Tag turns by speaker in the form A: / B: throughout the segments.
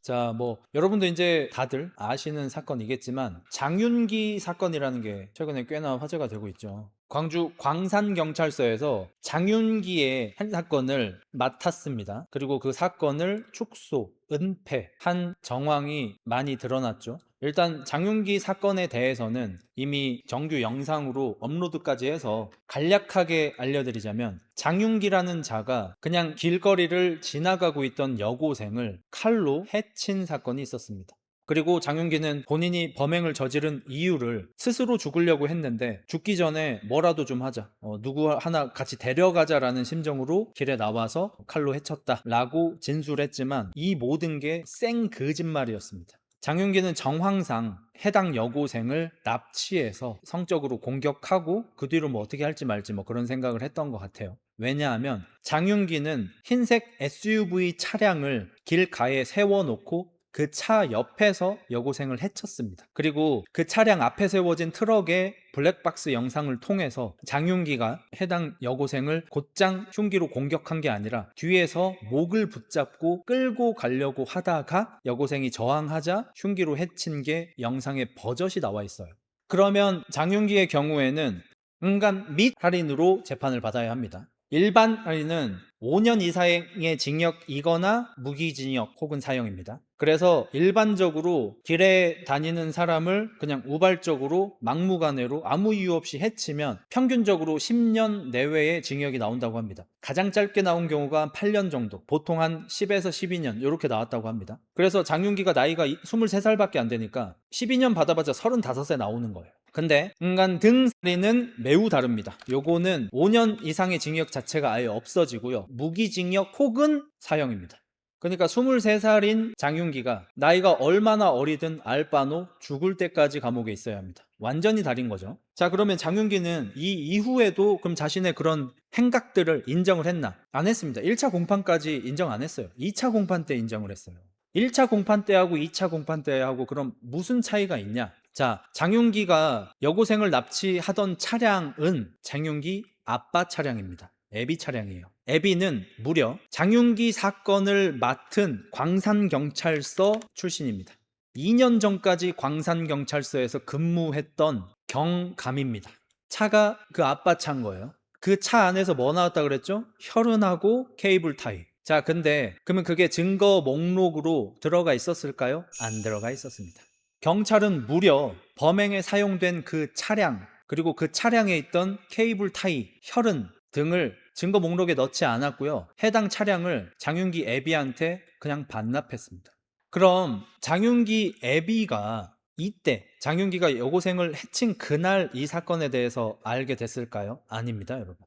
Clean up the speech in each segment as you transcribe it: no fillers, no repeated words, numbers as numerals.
A: 자, 여러분도 이제 다들 아시는 사건이겠지만 장윤기 사건이라는 게 최근에 꽤나 화제가 되고 있죠. 광주 광산경찰서에서 장윤기의 한 사건을 맡았습니다. 그리고 그 사건을 축소, 은폐한 정황이 많이 드러났죠. 일단 장윤기 사건에 대해서는 이미 정규 영상으로 업로드까지 해서 간략하게 알려드리자면, 장윤기라는 자가 그냥 길거리를 지나가고 있던 여고생을 칼로 해친 사건이 있었습니다. 그리고 장윤기는 본인이 범행을 저지른 이유를 스스로 죽으려고 했는데, 죽기 전에 뭐라도 좀 하자, 누구 하나 같이 데려가자라는 심정으로 길에 나와서 칼로 해쳤다라고 진술했지만, 이 모든 게 생 거짓말이었습니다. 장윤기는 정황상 해당 여고생을 납치해서 성적으로 공격하고 그 뒤로 어떻게 할지 말지 그런 생각을 했던 것 같아요. 왜냐하면 장윤기는 흰색 SUV 차량을 길가에 세워놓고 그 차 옆에서 여고생을 해쳤습니다. 그리고 그 차량 앞에 세워진 트럭의 블랙박스 영상을 통해서 장윤기가 해당 여고생을 곧장 흉기로 공격한 게 아니라 뒤에서 목을 붙잡고 끌고 가려고 하다가 여고생이 저항하자 흉기로 해친 게 영상에 버젓이 나와 있어요. 그러면 장윤기의 경우에는 응감 및 할인으로 재판을 받아야 합니다. 일반 할인은 5년 이상의 징역이거나 무기징역 혹은 사형입니다. 그래서 일반적으로 길에 다니는 사람을 그냥 우발적으로 막무가내로 아무 이유 없이 해치면 평균적으로 10년 내외의 징역이 나온다고 합니다. 가장 짧게 나온 경우가 8년 정도, 보통 한 10에서 12년 이렇게 나왔다고 합니다. 그래서 장윤기가 나이가 23살밖에 안 되니까 12년 받아봤자 35세 나오는 거예요. 근데 인간 등살인은 매우 다릅니다. 요거는 5년 이상의 징역 자체가 아예 없어지고요, 무기징역 혹은 사형입니다. 그러니까 23살인 장윤기가 나이가 얼마나 어리든 알바노 죽을 때까지 감옥에 있어야 합니다. 완전히 다른 거죠. 자, 그러면 장윤기는 이 이후에도 그럼 자신의 그런 행각들을 인정을 했나? 안 했습니다. 1차 공판까지 인정 안 했어요. 2차 공판 때 인정을 했어요. 1차 공판 때하고 2차 공판 때하고 그럼 무슨 차이가 있냐? 자, 장윤기가 여고생을 납치하던 차량은 장윤기 아빠 차량입니다. 애비 차량이에요. 애비는 무려 장윤기 사건을 맡은 광산경찰서 출신입니다. 2년 전까지 광산경찰서에서 근무했던 경감입니다. 차가 그 아빠 차인 거예요. 그 차 안에서 뭐 나왔다 그랬죠? 혈흔하고 케이블 타이. 자, 근데 그러면 그게 증거 목록으로 들어가 있었을까요? 안 들어가 있었습니다. 경찰은 무려 범행에 사용된 그 차량, 그리고 그 차량에 있던 케이블 타이, 혈흔 등을 증거 목록에 넣지 않았고요, 해당 차량을 장윤기 애비한테 그냥 반납했습니다. 그럼 장윤기 애비가 이때 장윤기가 여고생을 해친 그날 이 사건에 대해서 알게 됐을까요? 아닙니다, 여러분.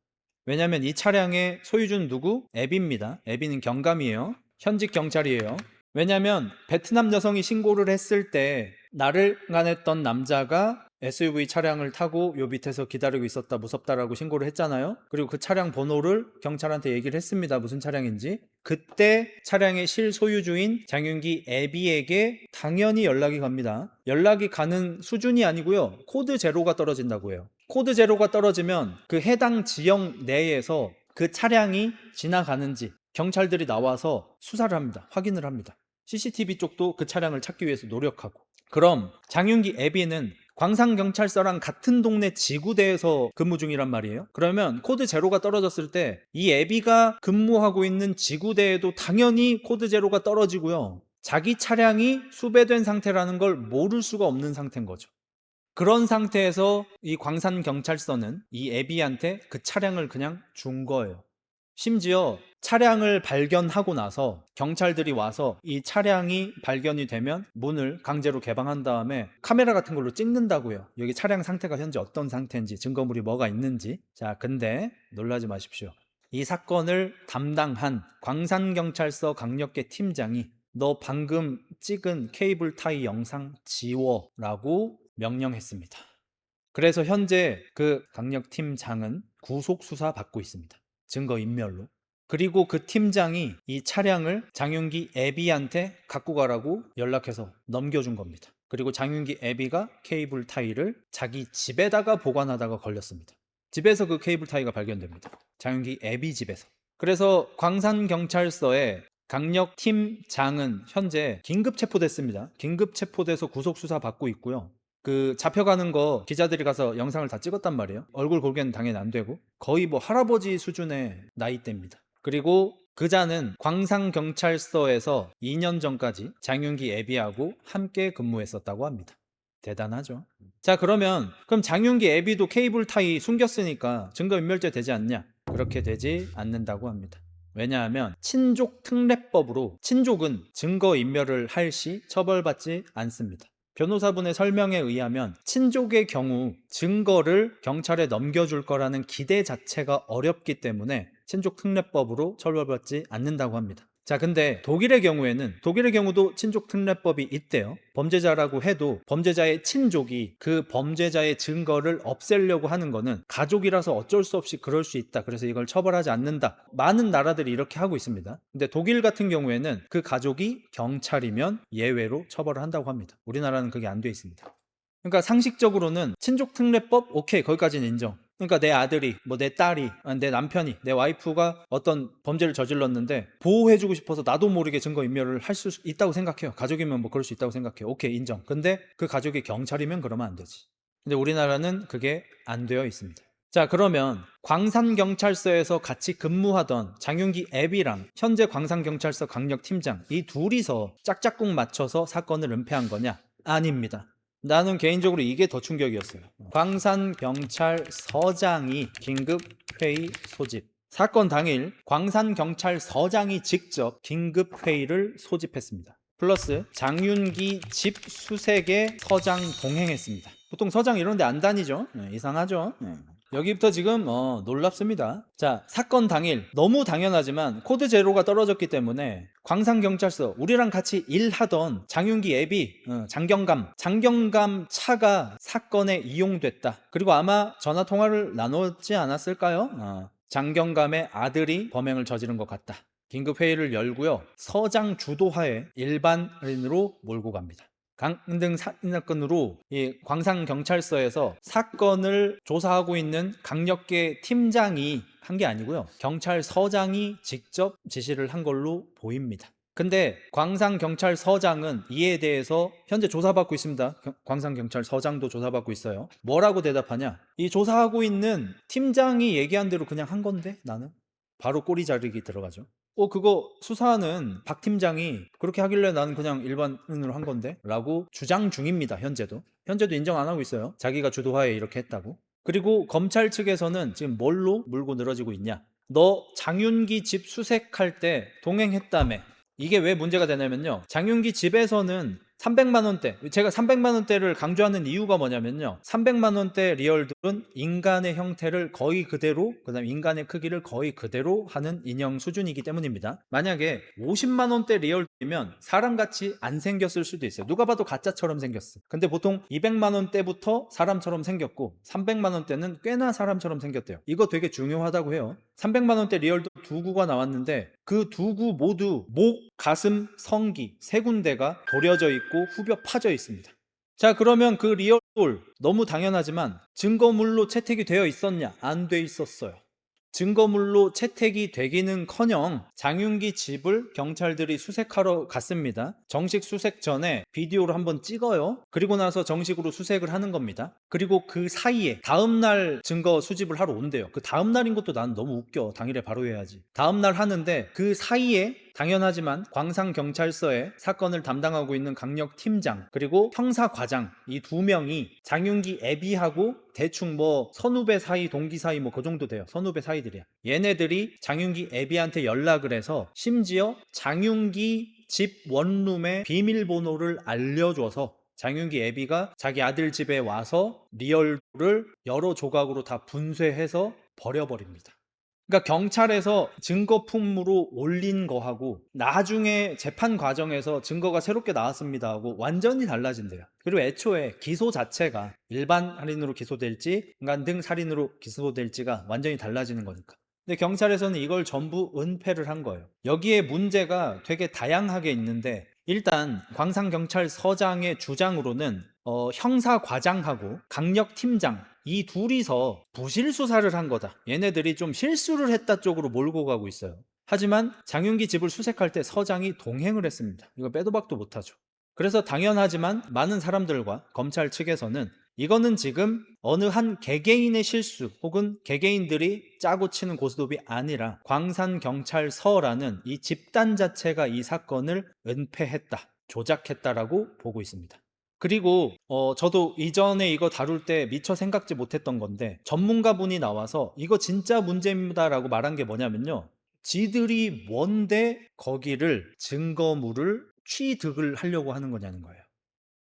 A: 왜냐하면 이 차량의 소유주는 누구? 애비입니다. 애비는 경감이에요. 현직 경찰이에요. 왜냐하면 베트남 여성이 신고를 했을 때 나를 강간했던 남자가 SUV 차량을 타고 요 밑에서 기다리고 있었다, 무섭다라고 신고를 했잖아요. 그리고 그 차량 번호를 경찰한테 얘기를 했습니다. 무슨 차량인지. 그때 차량의 실소유주인 장윤기 애비에게 당연히 연락이 갑니다. 연락이 가는 수준이 아니고요, 코드 제로가 떨어진다고 해요. 코드 제로가 떨어지면 그 해당 지역 내에서 그 차량이 지나가는지 경찰들이 나와서 수사를 합니다. 확인을 합니다. CCTV 쪽도 그 차량을 찾기 위해서 노력하고. 그럼 장윤기 애비는 광산경찰서랑 같은 동네 지구대에서 근무 중이란 말이에요. 그러면 코드 제로가 떨어졌을 때 이 애비가 근무하고 있는 지구대에도 당연히 코드 제로가 떨어지고요, 자기 차량이 수배된 상태라는 걸 모를 수가 없는 상태인 거죠. 그런 상태에서 이 광산경찰서는 이 애비한테 그 차량을 그냥 준 거예요. 심지어 차량을 발견하고 나서 경찰들이 와서 이 차량이 발견이 되면 문을 강제로 개방한 다음에 카메라 같은 걸로 찍는다고요. 여기 차량 상태가 현재 어떤 상태인지, 증거물이 뭐가 있는지. 자, 근데 놀라지 마십시오. 이 사건을 담당한 광산경찰서 강력계 팀장이 너 방금 찍은 케이블 타이 영상 지워라고 명령했습니다. 그래서 현재 그 강력팀장은 구속 수사 받고 있습니다. 증거인멸로. 그리고 그 팀장이 이 차량을 장윤기 애비한테 갖고 가라고 연락해서 넘겨준 겁니다. 그리고 장윤기 애비가 케이블 타이를 자기 집에다가 보관하다가 걸렸습니다. 집에서 그 케이블 타이가 발견됩니다. 장윤기 애비 집에서. 그래서 광산경찰서에 강력팀장은 현재 긴급 체포됐습니다. 긴급 체포돼서 구속 수사 받고 있고요. 그 잡혀가는 거 기자들이 가서 영상을 다 찍었단 말이에요. 얼굴 공개는 당연히 안 되고 거의 뭐 할아버지 수준의 나이대입니다. 그리고 그자는 광산경찰서에서 2년 전까지 장윤기 애비하고 함께 근무했었다고 합니다. 대단하죠. 자, 그럼 장윤기 애비도 케이블 타이 숨겼으니까 증거인멸죄 되지 않냐? 그렇게 되지 않는다고 합니다. 왜냐하면 친족 특례법으로 친족은 증거인멸을 할 시 처벌받지 않습니다. 변호사분의 설명에 의하면 친족의 경우 증거를 경찰에 넘겨줄 거라는 기대 자체가 어렵기 때문에 친족 특례법으로 처벌받지 않는다고 합니다. 자, 근데 독일의 경우도 친족 특례법이 있대요. 범죄자라고 해도 범죄자의 친족이 그 범죄자의 증거를 없애려고 하는 거는 가족이라서 어쩔 수 없이 그럴 수 있다. 그래서 이걸 처벌하지 않는다. 많은 나라들이 이렇게 하고 있습니다. 근데 독일 같은 경우에는 그 가족이 경찰이면 예외로 처벌을 한다고 합니다. 우리나라는 그게 안 돼 있습니다. 그러니까 상식적으로는 친족 특례법 오케이, 거기까지는 인정. 그러니까 내 아들이, 뭐 내 딸이, 내 남편이, 내 와이프가 어떤 범죄를 저질렀는데 보호해주고 싶어서 나도 모르게 증거인멸을 할 수 있다고 생각해요. 가족이면 뭐 그럴 수 있다고 생각해요. 오케이, 인정. 근데 그 가족이 경찰이면 그러면 안 되지. 근데 우리나라는 그게 안 되어 있습니다. 자, 그러면 광산경찰서에서 같이 근무하던 장윤기 애비랑 현재 광산경찰서 강력팀장 이 둘이서 짝짝꿍 맞춰서 사건을 은폐한 거냐? 아닙니다. 나는 개인적으로 이게 더 충격이었어요. 광산경찰서장이 긴급회의 소집. 사건 당일 광산경찰서장이 직접 긴급회의를 소집했습니다. 플러스 장윤기 집 수색에 서장 동행했습니다. 보통 서장 이런 데 안 다니죠? 이상하죠? 여기부터 지금 놀랍습니다. 자, 사건 당일 너무 당연하지만 코드 제로가 떨어졌기 때문에 광산경찰서 우리랑 같이 일하던 장윤기 애비 장경감 차가 사건에 이용됐다. 그리고 아마 전화 통화를 나눴지 않았을까요? 장경감의 아들이 범행을 저지른 것 같다. 긴급회의를 열고요. 서장 주도하에 일반인으로 몰고 갑니다. 강등 사건으로 이 광산경찰서에서 사건을 조사하고 있는 강력계 팀장이 한 게 아니고요. 경찰서장이 직접 지시를 한 걸로 보입니다. 근데 광산경찰서장은 이에 대해서 현재 조사받고 있습니다. 광산경찰서장도 조사받고 있어요. 뭐라고 대답하냐? 이 조사하고 있는 팀장이 얘기한 대로 그냥 한 건데 나는? 바로 꼬리 자르기 들어가죠. 그거 수사하는 박 팀장이 그렇게 하길래 나는 그냥 일반인으로 한 건데 라고 주장 중입니다. 현재도 인정 안 하고 있어요. 자기가 주도하에 이렇게 했다고. 그리고 검찰 측에서는 지금 뭘로 물고 늘어지고 있냐? 너 장윤기 집 수색할 때 동행했다며. 이게 왜 문제가 되냐면요, 장윤기 집에서는 300만 원대, 제가 300만 원대를 강조하는 이유가 뭐냐면요, 300만 원대 리얼들은 인간의 형태를 거의 그대로, 그 다음에 인간의 크기를 거의 그대로 하는 인형 수준이기 때문입니다. 만약에 50만 원대 리얼이면 사람같이 안 생겼을 수도 있어요. 누가 봐도 가짜처럼 생겼어. 근데 보통 200만 원대부터 사람처럼 생겼고 300만 원대는 꽤나 사람처럼 생겼대요. 이거 되게 중요하다고 해요. 300만 원대 리얼도 두 구가 나왔는데 그 두 구 모두 목, 가슴, 성기 세 군데가 도려져 있고 후벼 파져 있습니다. 자, 그러면 그 리얼돌 너무 당연하지만 증거물로 채택이 되어 있었냐? 안 돼 있었어요. 증거물로 채택이 되기는커녕 장윤기 집을 경찰들이 수색하러 갔습니다. 정식 수색 전에 비디오를 한번 찍어요. 그리고 나서 정식으로 수색을 하는 겁니다. 그리고 그 사이에 다음날 증거 수집을 하러 온대요. 그 다음날인 것도 난 너무 웃겨. 당일에 바로 해야지. 다음날 하는데 그 사이에 당연하지만 광산경찰서에 사건을 담당하고 있는 강력팀장 그리고 형사과장 이 두 명이 장윤기 애비하고 대충 뭐 선후배 사이 동기 사이 뭐 그 정도 돼요. 선후배 사이들이야. 얘네들이 장윤기 애비한테 연락을 해서 심지어 장윤기 집 원룸의 비밀번호를 알려줘서 장윤기 애비가 자기 아들 집에 와서 리얼을 여러 조각으로 다 분쇄해서 버려버립니다. 그러니까 경찰에서 증거 품으로 올린 거하고 나중에 재판 과정에서 증거가 새롭게 나왔습니다 하고 완전히 달라진대요. 그리고 애초에 기소 자체가 일반 살인으로 기소될지 인간등 살인으로 기소될지가 완전히 달라지는 거니까. 근데 경찰에서는 이걸 전부 은폐를 한 거예요. 여기에 문제가 되게 다양하게 있는데 일단 광산경찰서장의 주장으로는 형사과장하고 강력팀장 이 둘이서 부실 수사를 한 거다. 얘네들이 좀 실수를 했다 쪽으로 몰고 가고 있어요. 하지만 장윤기 집을 수색할 때 서장이 동행을 했습니다. 이거 빼도 박도 못하죠. 그래서 당연하지만 많은 사람들과 검찰 측에서는 이거는 지금 어느 한 개개인의 실수 혹은 개개인들이 짜고 치는 고스톱이 아니라 광산경찰서라는 이 집단 자체가 이 사건을 은폐했다, 조작했다라고 보고 있습니다. 그리고 저도 이전에 이거 다룰 때 미처 생각지 못했던 건데, 전문가분이 나와서 이거 진짜 문제입니다라고 말한 게 뭐냐면요, 지들이 뭔데 거기를 증거물을 취득을 하려고 하는 거냐는 거예요.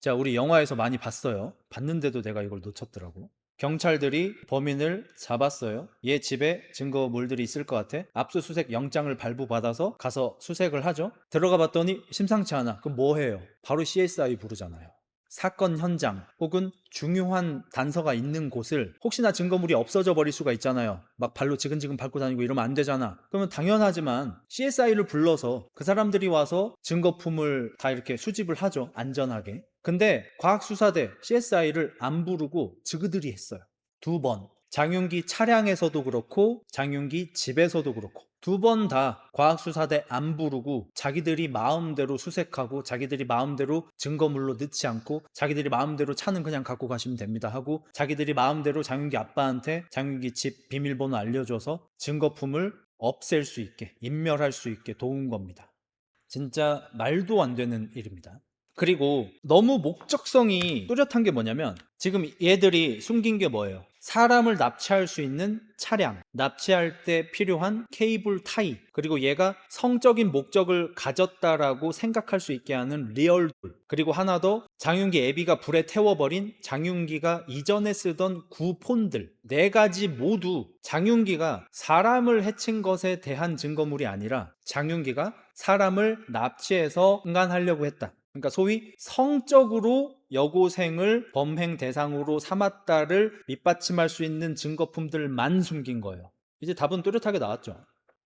A: 자, 우리 영화에서 많이 봤어요. 봤는데도 내가 이걸 놓쳤더라고. 경찰들이 범인을 잡았어요. 얘 집에 증거물들이 있을 것 같아. 압수수색 영장을 발부받아서 가서 수색을 하죠. 들어가 봤더니 심상치 않아. 그럼 뭐 해요? 바로 CSI 부르잖아요. 사건 현장 혹은 중요한 단서가 있는 곳을, 혹시나 증거물이 없어져 버릴 수가 있잖아요. 막 발로 지근지근 밟고 다니고 이러면 안 되잖아. 그러면 당연하지만 CSI를 불러서 그 사람들이 와서 증거품을 다 이렇게 수집을 하죠. 안전하게. 근데 과학수사대 CSI를 안 부르고 지그들이 했어요. 2번. 장윤기 차량에서도 그렇고 장윤기 집에서도 그렇고 두 번 다 과학수사대 안 부르고 자기들이 마음대로 수색하고 자기들이 마음대로 증거물로 넣지 않고 자기들이 마음대로 차는 그냥 갖고 가시면 됩니다 하고 자기들이 마음대로 장윤기 아빠한테 장윤기 집 비밀번호 알려줘서 증거품을 없앨 수 있게, 인멸할 수 있게 도운 겁니다. 진짜 말도 안 되는 일입니다. 그리고 너무 목적성이 뚜렷한 게 뭐냐면, 지금 얘들이 숨긴 게 뭐예요? 사람을 납치할 수 있는 차량, 납치할 때 필요한 케이블 타이, 그리고 얘가 성적인 목적을 가졌다라고 생각할 수 있게 하는 리얼돌, 그리고 하나 더, 장윤기 애비가 불에 태워버린 장윤기가 이전에 쓰던 구폰들, 네 가지 모두 장윤기가 사람을 해친 것에 대한 증거물이 아니라 장윤기가 사람을 납치해서 응간하려고 했다. 그러니까 소위 성적으로 여고생을 범행 대상으로 삼았다를 밑받침할 수 있는 증거품들만 숨긴 거예요. 이제 답은 뚜렷하게 나왔죠.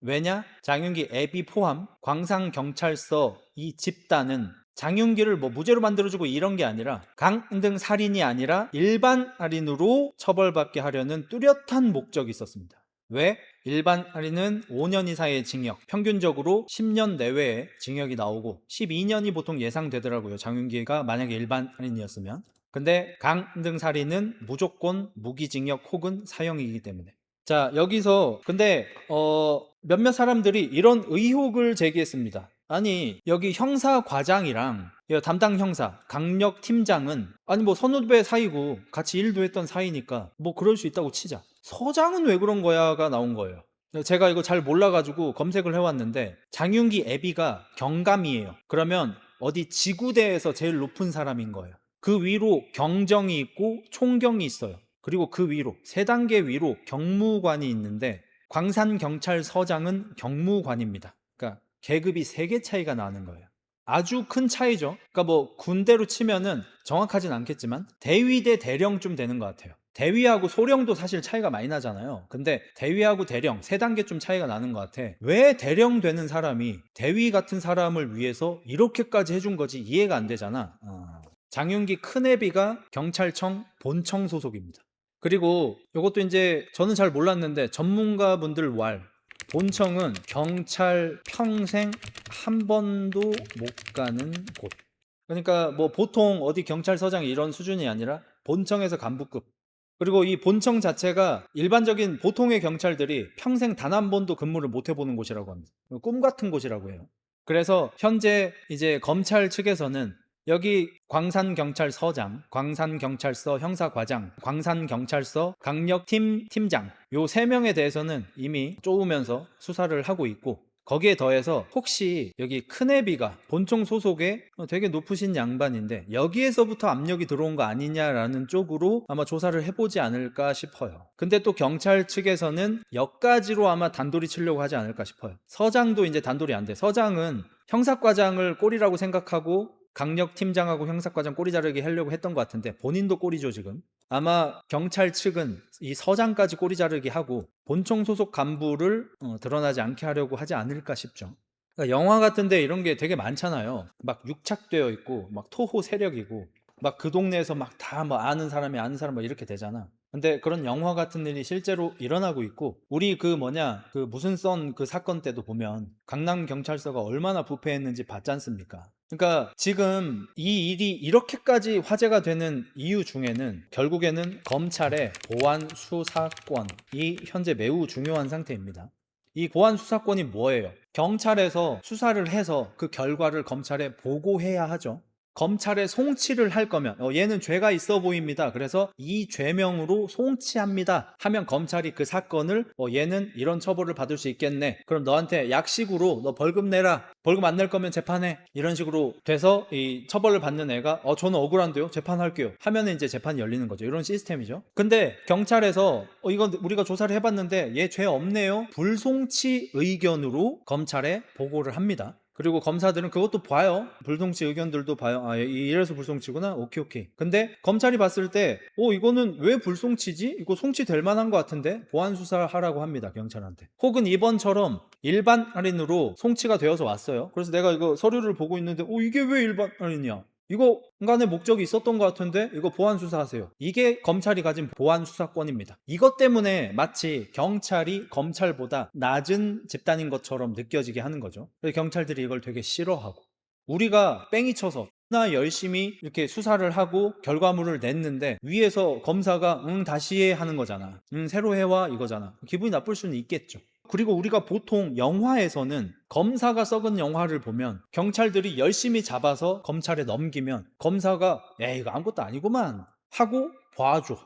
A: 왜냐? 장윤기 애비 포함 광산경찰서 이 집단은 장윤기를 뭐 무죄로 만들어주고 이런 게 아니라 강등 살인이 아니라 일반 살인으로 처벌받게 하려는 뚜렷한 목적이 있었습니다. 왜? 일반 살인은 5년 이상의 징역, 평균적으로 10년 내외의 징역이 나오고 12년이 보통 예상되더라고요. 장윤기가 만약에 일반 살인이었으면. 근데 강등 살인은 무조건 무기징역 혹은 사형이기 때문에. 자, 여기서 근데 몇몇 사람들이 이런 의혹을 제기했습니다. 아니, 여기 형사과장이랑 담당 형사, 강력 팀장은 아니 뭐 선후배 사이고 같이 일도 했던 사이니까 뭐 그럴 수 있다고 치자. 서장은 왜 그런 거야가 나온 거예요. 제가 이거 잘 몰라가지고 검색을 해왔는데, 장윤기 애비가 경감이에요. 그러면 어디 지구대에서 제일 높은 사람인 거예요. 그 위로 경정이 있고 총경이 있어요. 그리고 그 위로 3단계 위로 경무관이 있는데, 광산경찰서장은 경무관입니다. 그러니까 계급이 3개 차이가 나는 거예요. 아주 큰 차이죠. 그러니까 뭐 군대로 치면은 정확하진 않겠지만 대위 대 대령쯤 되는 것 같아요. 대위하고 소령도 사실 차이가 많이 나잖아요. 근데 대위하고 대령 3단계쯤 차이가 나는 것 같아. 왜 대령 되는 사람이 대위 같은 사람을 위해서 이렇게까지 해준 거지 이해가 안 되잖아. 장윤기 큰애비가 경찰청 본청 소속입니다. 그리고 이것도 이제 저는 잘 몰랐는데 전문가분들 말, 본청은 경찰 평생 한 번도 못 가는 곳. 그러니까 뭐 보통 어디 경찰서장 이런 수준이 아니라 본청에서 간부급. 그리고 이 본청 자체가 일반적인 보통의 경찰들이 평생 단 한 번도 근무를 못 해보는 곳이라고 합니다. 꿈 같은 곳이라고 해요. 그래서 현재 이제 검찰 측에서는 여기 광산경찰서장, 광산경찰서 형사과장, 광산경찰서 강력팀 팀장 요 3명에 대해서는 이미 쪼으면서 수사를 하고 있고, 거기에 더해서 혹시 여기 큰애비가 본청 소속의 되게 높으신 양반인데 여기에서부터 압력이 들어온 거 아니냐라는 쪽으로 아마 조사를 해보지 않을까 싶어요. 근데 또 경찰 측에서는 여기까지로 아마 단돌이 치려고 하지 않을까 싶어요. 서장도 이제 단돌이 안 돼. 서장은 형사과장을 꼴이라고 생각하고 강력팀장하고 형사과장 꼬리 자르기 하려고 했던 것 같은데 본인도 꼬리죠 지금. 아마 경찰 측은 이 서장까지 꼬리 자르기 하고 본청 소속 간부를 드러나지 않게 하려고 하지 않을까 싶죠. 그러니까 영화 같은데 이런 게 되게 많잖아요. 막 육착되어 있고 막 토호 세력이고 막 그 동네에서 막 다 뭐 아는 사람이 아는 사람 막 이렇게 되잖아. 근데 그런 영화 같은 일이 실제로 일어나고 있고, 우리 그 무슨 썬 그 사건 때도 보면 강남 경찰서가 얼마나 부패했는지 봤지 않습니까? 그러니까 지금 이 일이 이렇게까지 화제가 되는 이유 중에는 결국에는 검찰의 보안 수사권이 현재 매우 중요한 상태입니다. 이 보안 수사권이 뭐예요? 경찰에서 수사를 해서 그 결과를 검찰에 보고해야 하죠. 검찰에 송치를 할 거면 얘는 죄가 있어 보입니다. 그래서 이 죄명으로 송치합니다 하면 검찰이 그 사건을 얘는 이런 처벌을 받을 수 있겠네, 그럼 너한테 약식으로 너 벌금 내라, 벌금 안 낼 거면 재판해, 이런 식으로 돼서 이 처벌을 받는 애가 저는 억울한데요, 재판할게요 하면 이제 재판이 열리는 거죠. 이런 시스템이죠. 근데 경찰에서 이건 우리가 조사를 해봤는데 얘 죄 없네요, 불송치 의견으로 검찰에 보고를 합니다. 그리고 검사들은 그것도 봐요. 불송치 의견들도 봐요. 이래서 불송치구나. 오케이, 오케이. 근데 검찰이 봤을 때 이거는 왜 불송치지? 이거 송치될 만한 것 같은데 보안 수사를 하라고 합니다, 경찰한테. 혹은 이번처럼 일반 할인으로 송치가 되어서 왔어요. 그래서 내가 이거 서류를 보고 있는데 이게 왜 일반 할인이야? 이거 인간의 목적이 있었던 것 같은데 이거 보안 수사하세요. 이게 검찰이 가진 보안 수사권입니다. 이것 때문에 마치 경찰이 검찰보다 낮은 집단인 것처럼 느껴지게 하는 거죠. 그래서 경찰들이 이걸 되게 싫어하고, 우리가 뺑이 쳐서 나 열심히 이렇게 수사를 하고 결과물을 냈는데 위에서 검사가 다시 해 하는 거잖아. 새로 해와 이거잖아. 기분이 나쁠 수는 있겠죠. 그리고 우리가 보통 영화에서는 검사가 썩은 영화를 보면 경찰들이 열심히 잡아서 검찰에 넘기면 검사가 야 이거 아무것도 아니구만 하고 봐줘.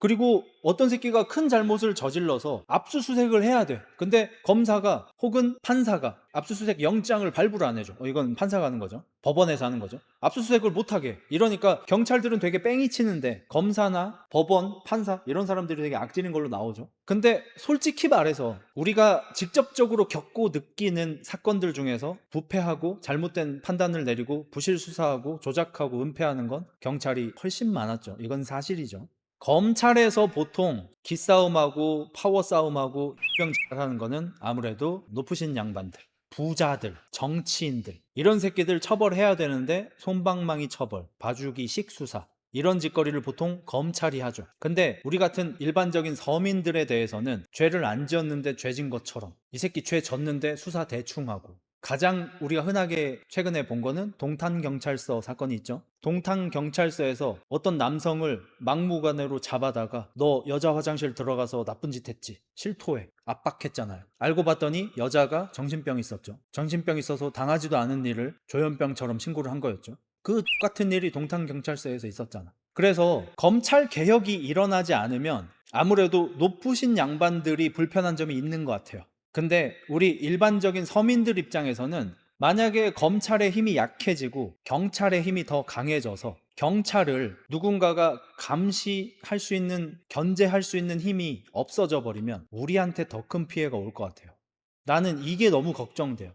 A: 그리고 어떤 새끼가 큰 잘못을 저질러서 압수수색을 해야 돼. 근데 검사가 혹은 판사가 압수수색 영장을 발부를 안 해줘. 이건 판사가 하는 거죠. 법원에서 하는 거죠. 압수수색을 못하게. 이러니까 경찰들은 되게 뺑이 치는데 검사나 법원, 판사 이런 사람들이 되게 악질인 걸로 나오죠. 근데 솔직히 말해서 우리가 직접적으로 겪고 느끼는 사건들 중에서 부패하고 잘못된 판단을 내리고 부실 수사하고 조작하고 은폐하는 건 경찰이 훨씬 많았죠. 이건 사실이죠. 검찰에서 보통 기싸움하고 파워싸움하고 입병 잘하는 거는 아무래도 높으신 양반들, 부자들, 정치인들, 이런 새끼들 처벌해야 되는데 솜방망이 처벌, 봐주기식 수사, 이런 짓거리를 보통 검찰이 하죠. 근데 우리 같은 일반적인 서민들에 대해서는 죄를 안 지었는데 죄진 것처럼 이 새끼 죄 졌는데 수사 대충 하고, 가장 우리가 흔하게 최근에 본 거는 동탄경찰서 사건이 있죠. 동탄경찰서에서 어떤 남성을 막무가내로 잡아다가 너 여자 화장실 들어가서 나쁜 짓 했지, 실토해, 압박했잖아요. 알고 봤더니 여자가 정신병 있었죠. 정신병 있어서 당하지도 않은 일을 조현병처럼 신고를 한 거였죠. 그 똑같은 일이 동탄경찰서에서 있었잖아. 그래서 검찰 개혁이 일어나지 않으면 아무래도 높으신 양반들이 불편한 점이 있는 것 같아요. 근데 우리 일반적인 서민들 입장에서는 만약에 검찰의 힘이 약해지고 경찰의 힘이 더 강해져서 경찰을 누군가가 감시할 수 있는, 견제할 수 있는 힘이 없어져 버리면 우리한테 더 큰 피해가 올 것 같아요. 나는 이게 너무 걱정돼요.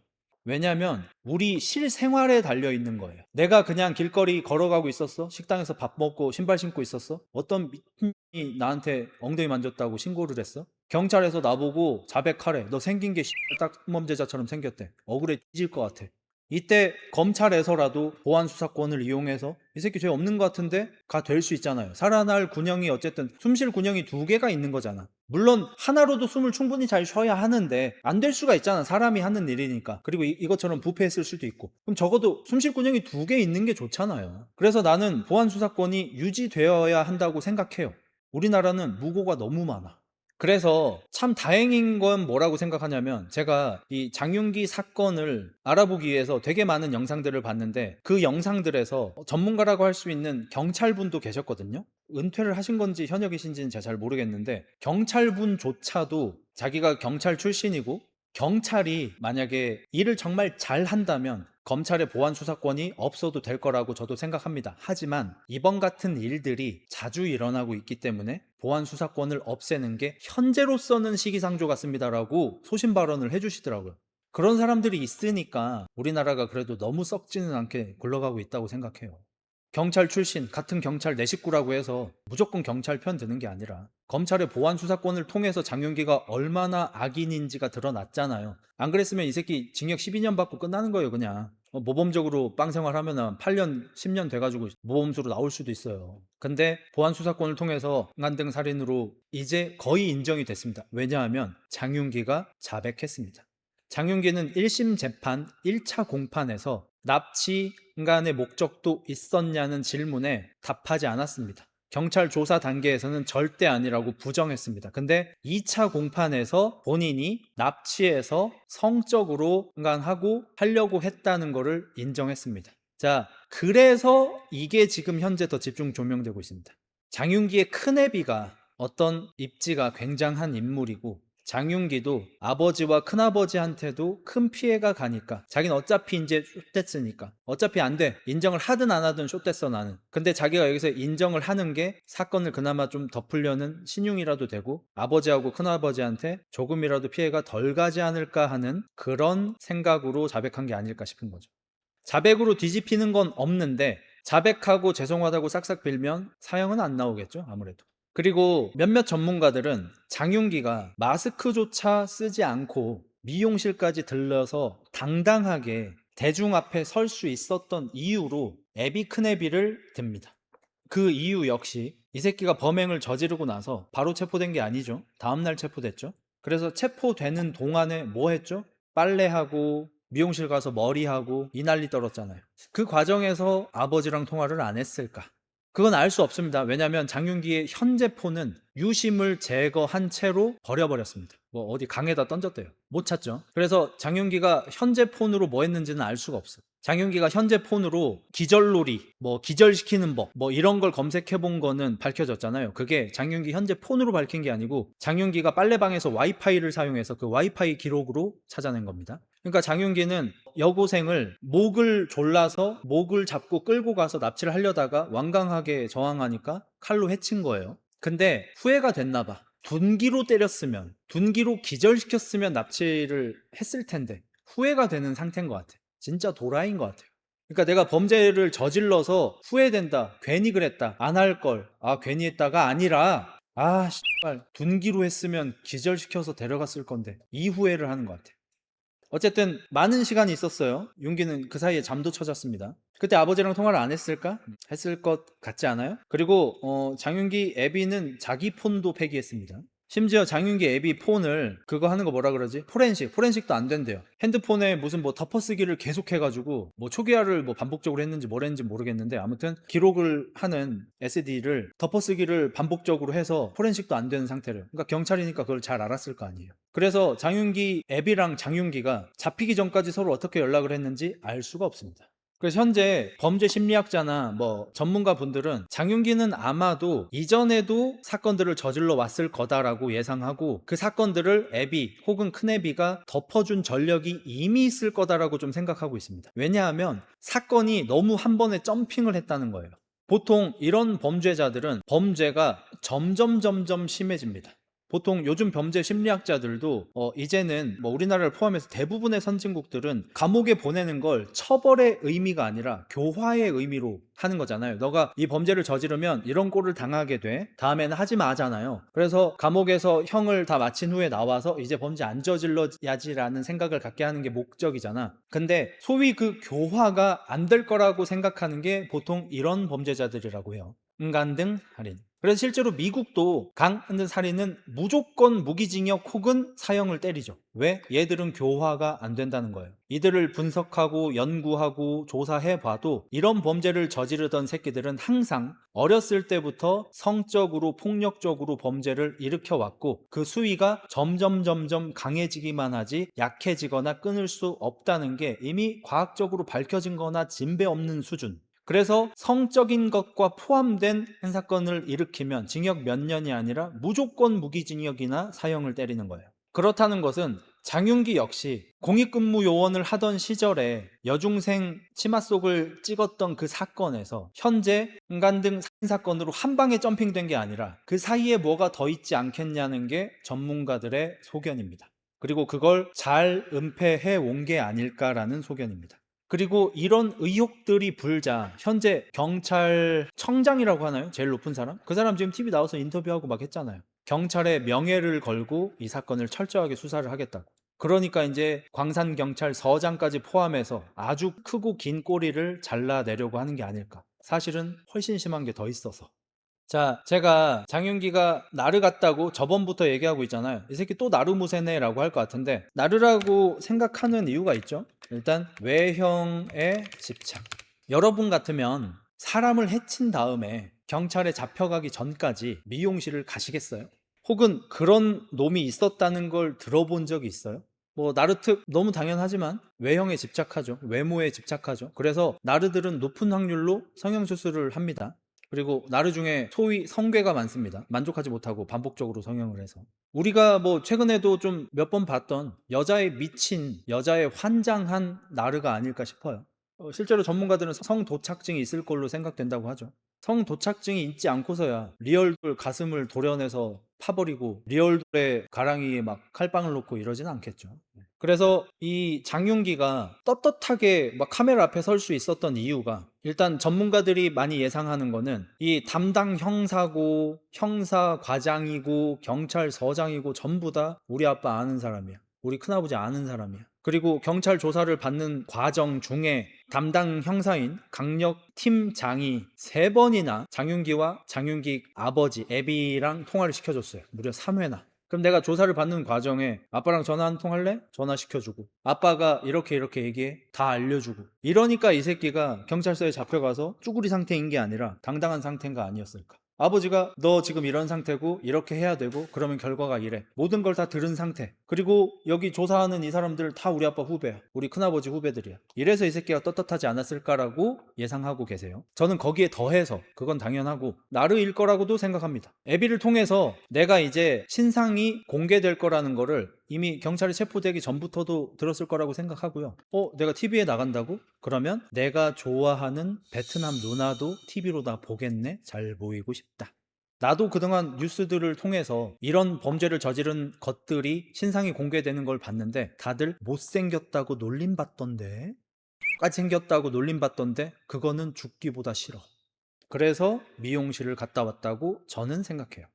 A: 왜냐면 우리 실생활에 달려 있는 거예요. 내가 그냥 길거리 걸어가고 있었어? 식당에서 밥 먹고 신발 신고 있었어? 어떤 미친이 나한테 엉덩이 만졌다고 신고를 했어? 경찰에서 나보고 자백하래. 너 생긴 게 딱범죄자처럼 생겼대. 억울해 뒤질 것 같아. 이때 검찰에서라도 보안 수사권을 이용해서 이 새끼 죄 없는 것 같은데 가 될 수 있잖아요. 살아날 군형이 어쨌든 숨쉴 군형이 두 개가 있는 거잖아. 물론 하나로도 숨을 충분히 잘 쉬어야 하는데 안 될 수가 있잖아. 사람이 하는 일이니까. 그리고 이것처럼 부패했을 수도 있고. 그럼 적어도 숨쉴 군형이 두 개 있는 게 좋잖아요. 그래서 나는 보안 수사권이 유지되어야 한다고 생각해요. 우리나라는 무고가 너무 많아. 그래서 참 다행인 건 뭐라고 생각하냐면, 제가 이 장윤기 사건을 알아보기 위해서 되게 많은 영상들을 봤는데 그 영상들에서 전문가라고 할 수 있는 경찰분도 계셨거든요. 은퇴를 하신 건지 현역이신지는 제가 잘 모르겠는데 경찰분조차도 자기가 경찰 출신이고 경찰이 만약에 일을 정말 잘 한다면 검찰의 보안 수사권이 없어도 될 거라고 저도 생각합니다. 하지만 이번 같은 일들이 자주 일어나고 있기 때문에 보안 수사권을 없애는 게 현재로서는 시기상조 같습니다라고 소신 발언을 해주시더라고요. 그런 사람들이 있으니까 우리나라가 그래도 너무 썩지는 않게 굴러가고 있다고 생각해요. 경찰 출신, 같은 경찰 내 식구라고 해서 무조건 경찰 편 드는 게 아니라 검찰의 보안 수사권을 통해서 장윤기가 얼마나 악인인지가 드러났잖아요. 안 그랬으면 이 새끼 징역 12년 받고 끝나는 거예요, 그냥. 모범적으로 빵 생활하면 8년, 10년 돼가지고 모범수로 나올 수도 있어요. 근데 보안 수사권을 통해서 강간등 살인으로 이제 거의 인정이 됐습니다. 왜냐하면 장윤기가 자백했습니다. 장윤기는 1심 재판 1차 공판에서 납치 강간의 목적도 있었냐는 질문에 답하지 않았습니다. 경찰 조사 단계에서는 절대 아니라고 부정했습니다. 근데 2차 공판에서 본인이 납치해서 성적으로 강간하고 하려고 했다는 것을 인정했습니다. 자, 그래서 이게 지금 현재 더 집중 조명되고 있습니다. 장윤기의 큰애비가 어떤 입지가 굉장한 인물이고 장윤기도 아버지와 큰아버지한테도 큰 피해가 가니까 자기는 어차피 이제 숏됐으니까 어차피 안 돼, 인정을 하든 안 하든 숏됐어 나는. 근데 자기가 여기서 인정을 하는 게 사건을 그나마 좀 덮으려는 신용이라도 되고 아버지하고 큰아버지한테 조금이라도 피해가 덜 가지 않을까 하는 그런 생각으로 자백한 게 아닐까 싶은 거죠. 자백으로 뒤집히는 건 없는데 자백하고 죄송하다고 싹싹 빌면 사형은 안 나오겠죠, 아무래도. 그리고 몇몇 전문가들은 장윤기가 마스크조차 쓰지 않고 미용실까지 들러서 당당하게 대중 앞에 설 수 있었던 이유로 애비 큰애비를 듭니다. 그 이유 역시 이 새끼가 범행을 저지르고 나서 바로 체포된 게 아니죠. 다음날 체포됐죠. 그래서 체포되는 동안에 뭐 했죠? 빨래하고 미용실 가서 머리하고 이 난리 떨었잖아요. 그 과정에서 아버지랑 통화를 안 했을까? 그건 알 수 없습니다. 왜냐하면 장윤기의 현재 폰은 유심을 제거한 채로 버려버렸습니다. 뭐 어디 강에다 던졌대요. 못 찾죠. 그래서 장윤기가 현재 폰으로 뭐 했는지는 알 수가 없어요. 장윤기가 현재 폰으로 기절놀이, 뭐 기절시키는 법, 뭐 이런 걸 검색해 본 거는 밝혀졌잖아요. 그게 장윤기 현재 폰으로 밝힌 게 아니고 장윤기가 빨래방에서 와이파이를 사용해서 그 와이파이 기록으로 찾아낸 겁니다. 그러니까 장윤기는 여고생을 목을 졸라서 목을 잡고 끌고 가서 납치를 하려다가 완강하게 저항하니까 칼로 해친 거예요. 근데 후회가 됐나 봐. 둔기로 때렸으면, 둔기로 기절시켰으면 납치를 했을 텐데 후회가 되는 상태인 것 같아. 진짜 도라이인 것 같아요. 그러니까 내가 범죄를 저질러서 후회된다, 괜히 그랬다, 안 할 걸, 괜히 했다가 아니라 씨발 둔기로 했으면 기절시켜서 데려갔을 건데 이 후회를 하는 것 같아. 어쨌든 많은 시간이 있었어요. 윤기는 그 사이에 잠도 쳐잤습니다. 그때 아버지랑 통화를 안 했을까? 했을 것 같지 않아요? 그리고 장윤기 애비는 자기 폰도 폐기했습니다. 심지어 장윤기 애비 폰을 그거 하는 거 뭐라 그러지? 포렌식도 안 된대요. 핸드폰에 무슨 뭐 덮어쓰기를 계속 해가지고 뭐 초기화를 뭐 반복적으로 했는지 뭘 했는지 모르겠는데 아무튼 기록을 하는 SD를 덮어쓰기를 반복적으로 해서 포렌식도 안 되는 상태래요. 그러니까 경찰이니까 그걸 잘 알았을 거 아니에요. 그래서 장윤기 애비랑 장윤기가 잡히기 전까지 서로 어떻게 연락을 했는지 알 수가 없습니다. 그래서 현재 범죄 심리학자나 뭐 전문가 분들은 장윤기는 아마도 이전에도 사건들을 저질러 왔을 거다라고 예상하고 그 사건들을 애비 혹은 큰애비가 덮어준 전력이 이미 있을 거다라고 좀 생각하고 있습니다. 왜냐하면 사건이 너무 한 번에 점핑을 했다는 거예요. 보통 이런 범죄자들은 범죄가 점점 심해집니다. 보통 요즘 범죄 심리학자들도 이제는 뭐 우리나라를 포함해서 대부분의 선진국들은 감옥에 보내는 걸 처벌의 의미가 아니라 교화의 의미로 하는 거잖아요. 너가 이 범죄를 저지르면 이런 꼴을 당하게 돼. 다음에는 하지 마 하잖아요. 그래서 감옥에서 형을 다 마친 후에 나와서 이제 범죄 안 저질러야지라는 생각을 갖게 하는 게 목적이잖아. 근데 소위 그 교화가 안 될 거라고 생각하는 게 보통 이런 범죄자들이라고 해요. 강간등 살인. 그래서 실제로 미국도 강간등 살인은 무조건 무기징역 혹은 사형을 때리죠. 왜? 얘들은 교화가 안 된다는 거예요. 이들을 분석하고 연구하고 조사해 봐도 이런 범죄를 저지르던 새끼들은 항상 어렸을 때부터 성적으로 폭력적으로 범죄를 일으켜 왔고 그 수위가 점점 강해지기만 하지 약해지거나 끊을 수 없다는 게 이미 과학적으로 밝혀진 거나 진배 없는 수준. 그래서 성적인 것과 포함된 한 사건을 일으키면 징역 몇 년이 아니라 무조건 무기징역이나 사형을 때리는 거예요. 그렇다는 것은 장윤기 역시 공익근무 요원을 하던 시절에 여중생 치마 속을 찍었던 그 사건에서 현재 강간등 살인 사건으로 한 방에 점핑된 게 아니라 그 사이에 뭐가 더 있지 않겠냐는 게 전문가들의 소견입니다. 그리고 그걸 잘 은폐해 온 게 아닐까라는 소견입니다. 그리고 이런 의혹들이 불자 현재 경찰청장이라고 하나요? 제일 높은 사람? 그 사람 지금 TV 나와서 인터뷰하고 막 했잖아요. 경찰의 명예를 걸고 이 사건을 철저하게 수사를 하겠다고. 그러니까 이제 광산경찰서장까지 포함해서 아주 크고 긴 꼬리를 잘라내려고 하는 게 아닐까. 사실은 훨씬 심한 게 더 있어서. 자, 제가 장윤기가 나르 같다고 저번부터 얘기하고 있잖아요. 이 새끼 또 나르무새네 라고 할 것 같은데, 나르라고 생각하는 이유가 있죠. 일단 외형에 집착. 여러분 같으면 사람을 해친 다음에 경찰에 잡혀가기 전까지 미용실을 가시겠어요? 혹은 그런 놈이 있었다는 걸 들어본 적이 있어요? 뭐 나르특 너무 당연하지만 외형에 집착하죠. 외모에 집착하죠. 그래서 나르들은 높은 확률로 성형수술을 합니다. 그리고 나르 중에 소위 성괴가 많습니다. 만족하지 못하고 반복적으로 성형을 해서. 우리가 뭐 최근에도 좀 몇 번 봤던 여자의 미친, 여자의 환장한 나르가 아닐까 싶어요. 실제로 전문가들은 성도착증이 있을 걸로 생각된다고 하죠. 성도착증이 있지 않고서야 리얼돌 가슴을 도려내서 파버리고 리얼돌의 가랑이에 막 칼빵을 놓고 이러진 않겠죠. 그래서 이 장윤기가 떳떳하게 막 카메라 앞에 설 수 있었던 이유가, 일단 전문가들이 많이 예상하는 거는 이 담당 형사고 형사 과장이고 경찰서장이고 전부 다 우리 아빠 아는 사람이야. 우리 큰아버지 아는 사람이야. 그리고 경찰 조사를 받는 과정 중에 담당 형사인 강력 팀장이 3번이나 장윤기와 장윤기 아버지 애비랑 통화를 시켜줬어요. 무려 3회나. 그럼 내가 조사를 받는 과정에 아빠랑 전화 한 통 할래? 전화 시켜주고, 아빠가 이렇게 이렇게 얘기해, 다 알려주고, 이러니까 이 새끼가 경찰서에 잡혀가서 쭈구리 상태인 게 아니라 당당한 상태인가 아니었을까. 아버지가 너 지금 이런 상태고 이렇게 해야 되고 그러면 결과가 이래, 모든 걸 다 들은 상태. 그리고 여기 조사하는 이 사람들 다 우리 아빠 후배야, 우리 큰아버지 후배들이야. 이래서 이 새끼가 떳떳하지 않았을까라고 예상하고 계세요. 저는 거기에 더해서, 그건 당연하고 나르일 거라고도 생각합니다. 애비를 통해서 내가 이제 신상이 공개될 거라는 거를 이미 경찰에 체포되기 전부터도 들었을 거라고 생각하고요. 내가 TV에 나간다고? 그러면 내가 좋아하는 베트남 누나도 TV로 다 보겠네? 잘 보이고 싶다. 나도 그동안 뉴스들을 통해서 이런 범죄를 저지른 것들이 신상이 공개되는 걸 봤는데 다들 못생겼다고 놀림받던데, 까지 생겼다고 놀림받던데, 그거는 죽기보다 싫어. 그래서 미용실을 갔다 왔다고 저는 생각해요.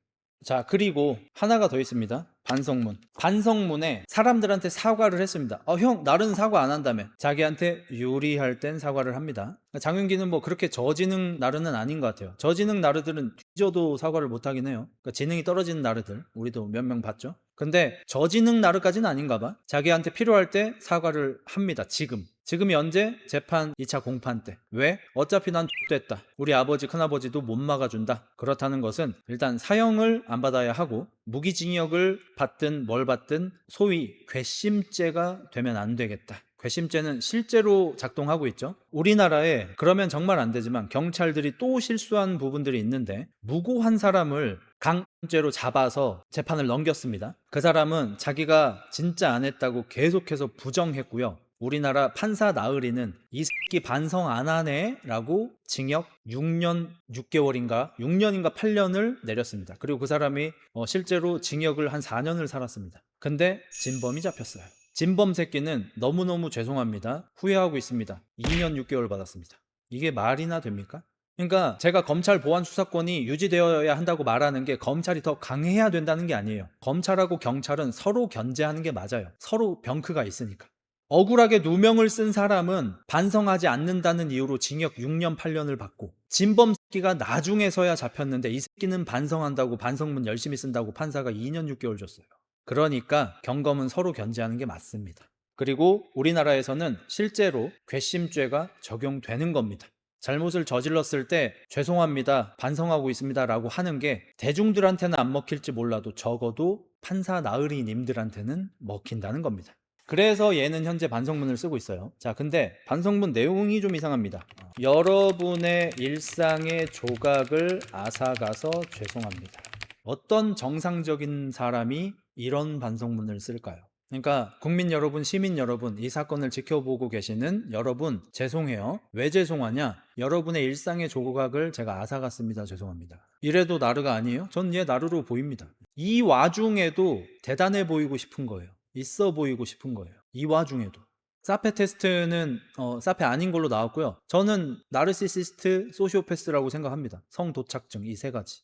A: 자, 그리고 하나가 더 있습니다. 반성문. 반성문에 사람들한테 사과를 했습니다. 형, 날은 사과 안 한다며. 자기한테 유리할 땐 사과를 합니다. 장윤기는 뭐 그렇게 저지능 나르는 아닌 것 같아요. 저지능 나르들은 뒤져도 사과를 못 하긴 해요. 그러니까 지능이 떨어지는 나르들, 우리도 몇 명 봤죠. 근데 저지능 나르까지는 아닌가 봐. 자기한테 필요할 때 사과를 합니다. 지금이 언제? 재판 2차 공판 때. 왜? 어차피 난 됐다. 우리 아버지 큰아버지도 못 막아준다. 그렇다는 것은 일단 사형을 안 받아야 하고 무기징역을 받든 뭘 받든 소위 괘씸죄가 되면 안 되겠다. 괘씸죄는 실제로 작동하고 있죠. 우리나라에 그러면 정말 안 되지만 경찰들이 또 실수한 부분들이 있는데, 무고한 사람을 강죄로 잡아서 재판을 넘겼습니다. 그 사람은 자기가 진짜 안 했다고 계속해서 부정했고요. 우리나라 판사 나으리는 이 새끼 반성 안 하네 라고 징역 6년 6개월인가 6년인가 8년을 내렸습니다. 그리고 그 사람이 실제로 징역을 한 4년을 살았습니다. 근데 진범이 잡혔어요. 진범 새끼는 너무너무 죄송합니다, 후회하고 있습니다. 2년 6개월 받았습니다. 이게 말이나 됩니까? 그러니까 제가 검찰 보안 수사권이 유지되어야 한다고 말하는 게 검찰이 더 강해야 된다는 게 아니에요. 검찰하고 경찰은 서로 견제하는 게 맞아요. 서로 병크가 있으니까. 억울하게 누명을 쓴 사람은 반성하지 않는다는 이유로 징역 6년 8년을 받고, 진범 새끼가 나중에서야 잡혔는데 이 새끼는 반성한다고 반성문 열심히 쓴다고 판사가 2년 6개월 줬어요. 그러니까 경검은 서로 견제하는 게 맞습니다. 그리고 우리나라에서는 실제로 괘씸죄가 적용되는 겁니다. 잘못을 저질렀을 때 죄송합니다, 반성하고 있습니다 라고 하는 게 대중들한테는 안 먹힐지 몰라도 적어도 판사 나으리님들한테는 먹힌다는 겁니다. 그래서 얘는 현재 반성문을 쓰고 있어요. 자, 근데 반성문 내용이 좀 이상합니다. 여러분의 일상의 조각을 앗아가서 죄송합니다. 어떤 정상적인 사람이 이런 반성문을 쓸까요? 그러니까 국민 여러분, 시민 여러분, 이 사건을 지켜보고 계시는 여러분, 죄송해요. 왜 죄송하냐? 여러분의 일상의 조각을 제가 앗아갔습니다. 죄송합니다. 이래도 나르가 아니에요? 전 얘 나르로 보입니다. 이 와중에도 대단해 보이고 싶은 거예요. 있어 보이고 싶은 거예요. 이 와중에도. 사페 테스트는 사페 아닌 걸로 나왔고요. 저는 나르시시스트, 소시오패스라고 생각합니다. 성도착증, 이 3가지.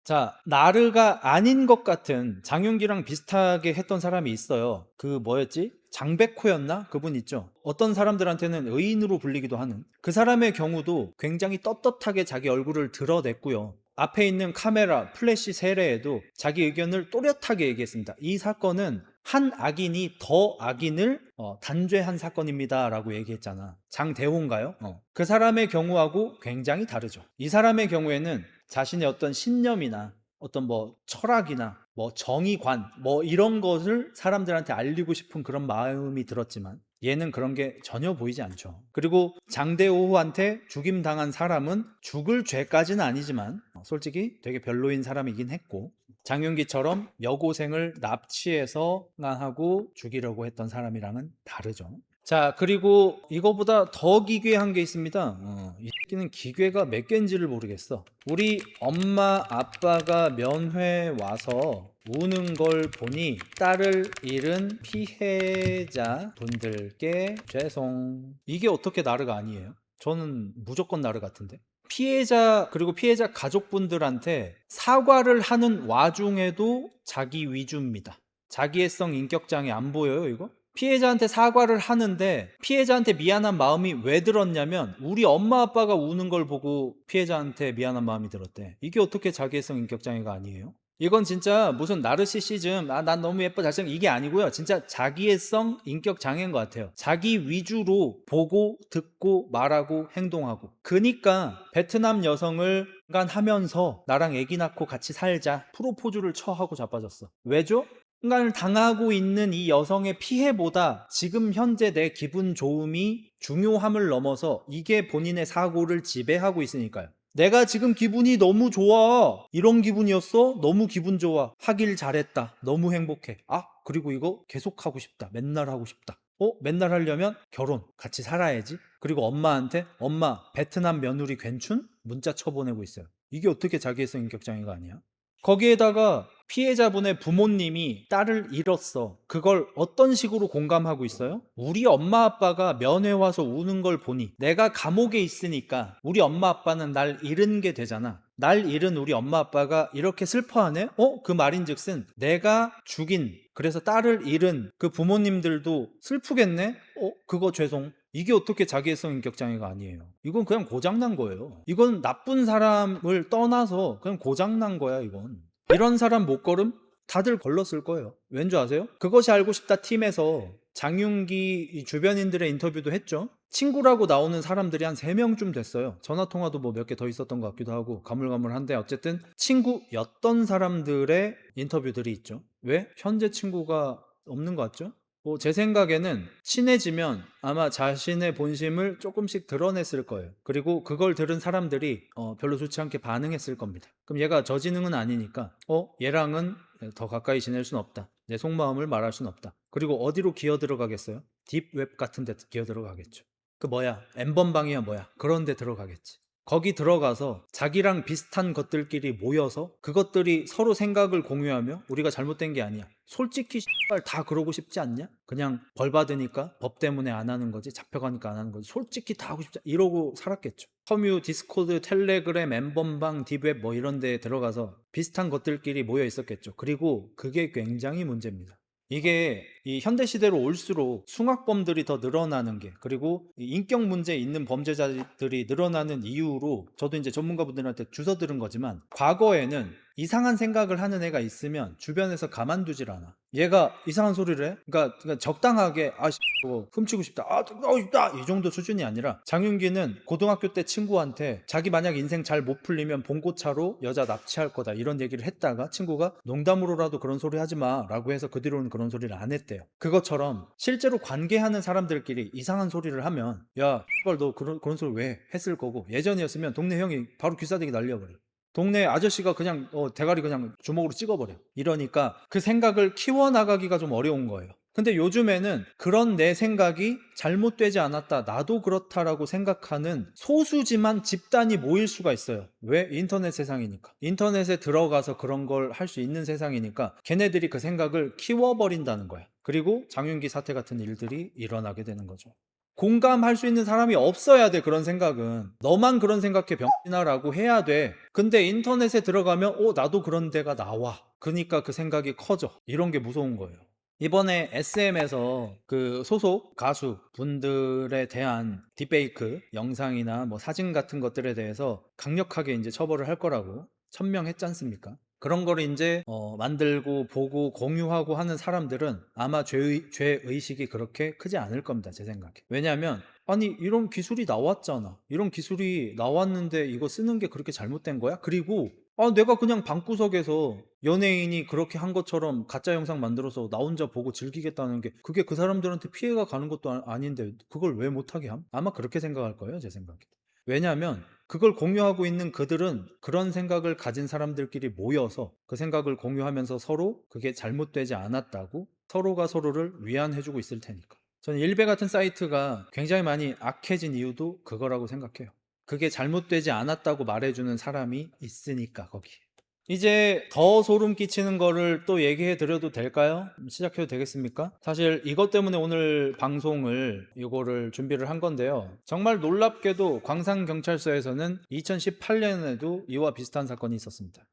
A: 자, 나르가 아닌 것 같은 장윤기랑 비슷하게 했던 사람이 있어요. 그 뭐였지? 장백호였나? 그분 있죠. 어떤 사람들한테는 의인으로 불리기도 하는 그 사람의 경우도 굉장히 떳떳하게 자기 얼굴을 드러냈고요. 앞에 있는 카메라, 플래시 세례에도 자기 의견을 또렷하게 얘기했습니다. 이 사건은 한 악인이 더 악인을 단죄한 사건입니다 라고 얘기했잖아. 장대호인가요? 그 사람의 경우하고 굉장히 다르죠. 이 사람의 경우에는 자신의 어떤 신념이나 어떤 뭐 철학이나 뭐 정의관 뭐 이런 것을 사람들한테 알리고 싶은 그런 마음이 들었지만 얘는 그런 게 전혀 보이지 않죠. 그리고 장대호한테 죽임당한 사람은 죽을 죄까지는 아니지만 솔직히 되게 별로인 사람이긴 했고, 장윤기처럼 여고생을 납치해서 하고 죽이려고 했던 사람이랑은 다르죠. 자, 그리고 이거보다 더 기괴한 게 있습니다. 이 새끼는 기괴가 몇 개인지를 모르겠어. 우리 엄마 아빠가 면회 와서 우는 걸 보니 딸을 잃은 피해자 분들께 죄송. 이게 어떻게 나르가 아니에요? 저는 무조건 나르 같은데. 피해자 그리고 피해자 가족분들한테 사과를 하는 와중에도 자기 위주입니다. 자기애성 인격장애 안 보여요, 이거? 피해자한테 사과를 하는데 피해자한테 미안한 마음이 왜 들었냐면 우리 엄마 아빠가 우는 걸 보고 피해자한테 미안한 마음이 들었대. 이게 어떻게 자기애성 인격장애가 아니에요? 이건 진짜 무슨 나르시시즘, 난 너무 예뻐 잘생 이게 아니고요. 진짜 자기애성 인격 장애인 것 같아요. 자기 위주로 보고 듣고 말하고 행동하고. 그니까 베트남 여성을 하면서 나랑 애기 낳고 같이 살자 프로포즈를 처하고 자빠졌어. 왜죠? 순간을 당하고 있는 이 여성의 피해보다 지금 현재 내 기분 좋음이 중요함을 넘어서 이게 본인의 사고를 지배하고 있으니까요. 내가 지금 기분이 너무 좋아. 이런 기분이었어? 너무 기분 좋아. 하길 잘했다. 너무 행복해. 그리고 이거 계속 하고 싶다. 맨날 하고 싶다. 맨날 하려면 결혼. 같이 살아야지. 그리고 엄마한테 엄마 베트남 며느리 괜춘? 문자 쳐보내고 있어요. 이게 어떻게 자기애성 인격장애가 아니야? 거기에다가 피해자분의 부모님이 딸을 잃었어. 그걸 어떤 식으로 공감하고 있어요? 우리 엄마 아빠가 면회 와서 우는 걸 보니 내가 감옥에 있으니까 우리 엄마 아빠는 날 잃은 게 되잖아. 날 잃은 우리 엄마 아빠가 이렇게 슬퍼하네? 그 말인즉슨 내가 죽인 그래서 딸을 잃은 그 부모님들도 슬프겠네? 그거 죄송. 이게 어떻게 자기애성 인격장애가 아니에요? 이건 그냥 고장난 거예요. 이건 나쁜 사람을 떠나서 그냥 고장난 거야, 이건. 이런 사람 못 걸음? 다들 걸렀을 거예요. 왠지 아세요? 그것이 알고 싶다 팀에서 장윤기 주변인들의 인터뷰도 했죠. 친구라고 나오는 사람들이 한 3명쯤 됐어요. 전화통화도 뭐 몇 개 더 있었던 것 같기도 하고 가물가물한데 어쨌든 친구였던 사람들의 인터뷰들이 있죠. 왜? 현재 친구가 없는 것 같죠? 제 생각에는 친해지면 아마 자신의 본심을 조금씩 드러냈을 거예요. 그리고 그걸 들은 사람들이 별로 좋지 않게 반응했을 겁니다. 그럼 얘가 저지능은 아니니까 얘랑은 더 가까이 지낼 순 없다. 내 속마음을 말할 순 없다. 그리고 어디로 기어 들어가겠어요? 딥웹 같은 데 기어 들어가겠죠. 그 뭐야? 엠번방이야 뭐야? 그런 데 들어가겠지. 거기 들어가서 자기랑 비슷한 것들끼리 모여서 그것들이 서로 생각을 공유하며 우리가 잘못된 게 아니야. 솔직히 다 그러고 싶지 않냐? 그냥 벌 받으니까 법 때문에 안 하는 거지. 잡혀가니까 안 하는 거지. 솔직히 다 하고 싶지 이러고 살았겠죠. 커뮤, 디스코드, 텔레그램, 엠번방, 딥웹 뭐 이런 데 들어가서 비슷한 것들끼리 모여 있었겠죠. 그리고 그게 굉장히 문제입니다. 이게 이 현대 시대로 올수록 숭악범들이 더 늘어나는 게, 그리고 이 인격 문제 있는 범죄자들이 늘어나는 이유로 저도 이제 전문가분들한테 주워 들은 거지만, 과거에는 이상한 생각을 하는 애가 있으면 주변에서 가만두질 않아. 얘가 이상한 소리를 해? 그러니까 적당하게 뭐 훔치고 싶다, 싶다 이 정도 수준이 아니라, 장윤기는 고등학교 때 친구한테 자기 만약 인생 잘 못 풀리면 봉고차로 여자 납치할 거다 이런 얘기를 했다가 친구가 농담으로라도 그런 소리 하지 마 라고 해서 그 뒤로는 그런 소리를 안 했대요. 그것처럼 실제로 관계하는 사람들끼리 이상한 소리를 하면 야 너 그런 소리 왜 했을 거고, 예전이었으면 동네 형이 바로 귀싸대기 날려버려. 동네 아저씨가 그냥 대가리 그냥 주먹으로 찍어버려. 이러니까 그 생각을 키워나가기가 좀 어려운 거예요. 근데 요즘에는 그런 내 생각이 잘못되지 않았다, 나도 그렇다라고 생각하는 소수지만 집단이 모일 수가 있어요. 왜? 인터넷 세상이니까. 인터넷에 들어가서 그런 걸 할 수 있는 세상이니까 걔네들이 그 생각을 키워버린다는 거야. 그리고 장윤기 사태 같은 일들이 일어나게 되는 거죠. 공감할 수 있는 사람이 없어야 돼. 그런 생각은 너만 그런 생각해 병신아라고 해야 돼. 근데 인터넷에 들어가면 나도 그런 데가 나와. 그러니까 그 생각이 커져. 이런 게 무서운 거예요. 이번에 SM에서 그 소속 가수 분들에 대한 딥페이크 영상이나 뭐 사진 같은 것들에 대해서 강력하게 이제 처벌을 할 거라고 천명했지 않습니까? 그런 거를 이제 만들고 보고 공유하고 하는 사람들은 아마 죄의식이 그렇게 크지 않을 겁니다. 제 생각에. 왜냐하면 아니 이런 기술이 나왔잖아. 이런 기술이 나왔는데 이거 쓰는 게 그렇게 잘못된 거야? 그리고 내가 그냥 방구석에서 연예인이 그렇게 한 것처럼 가짜 영상 만들어서 나 혼자 보고 즐기겠다는 게 그게 그 사람들한테 피해가 가는 것도 아닌데 그걸 왜 못하게 함? 아마 그렇게 생각할 거예요, 제 생각에. 왜냐하면 그걸 공유하고 있는 그들은 그런 생각을 가진 사람들끼리 모여서 그 생각을 공유하면서 서로 그게 잘못되지 않았다고 서로가 서로를 위안해주고 있을 테니까. 저는 일베 같은 사이트가 굉장히 많이 악해진 이유도 그거라고 생각해요. 그게 잘못되지 않았다고 말해주는 사람이 있으니까 거기. 이제 더 소름 끼치는 거를 또 얘기해 드려도 될까요? 시작해도 되겠습니까? 사실 이것 때문에 오늘 방송을 이거를 준비를 한 건데요. 정말 놀랍게도 광산경찰서에서는 2018년에도 이와 비슷한 사건이 있었습니다.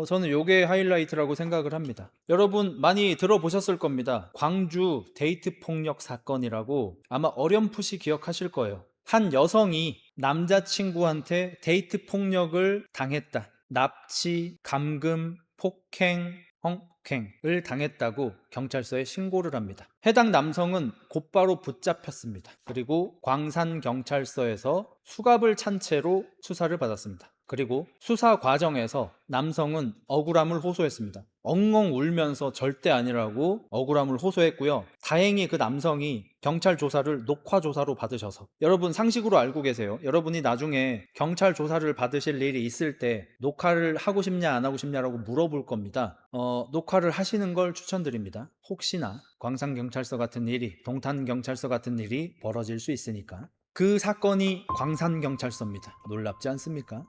A: 저는 요게 하이라이트라고 생각을 합니다. 여러분 많이 들어보셨을 겁니다. 광주 데이트 폭력 사건이라고 아마 어렴풋이 기억하실 거예요. 한 여성이 남자친구한테 데이트 폭력을 당했다. 납치, 감금, 폭행, 성폭행을 당했다고 경찰서에 신고를 합니다. 해당 남성은 곧바로 붙잡혔습니다. 그리고 광산경찰서에서 수갑을 찬 채로 수사를 받았습니다. 그리고 수사 과정에서 남성은 억울함을 호소했습니다. 엉엉 울면서 절대 아니라고 억울함을 호소했고요. 다행히 그 남성이 경찰 조사를 녹화 조사로 받으셔서, 여러분 상식으로 알고 계세요. 여러분이 나중에 경찰 조사를 받으실 일이 있을 때 녹화를 하고 싶냐 안 하고 싶냐라고 물어볼 겁니다. 녹화를 하시는 걸 추천드립니다. 혹시나 광산경찰서 같은 일이, 동탄경찰서 같은 일이 벌어질 수 있으니까. 그 사건이 광산경찰서입니다. 놀랍지 않습니까?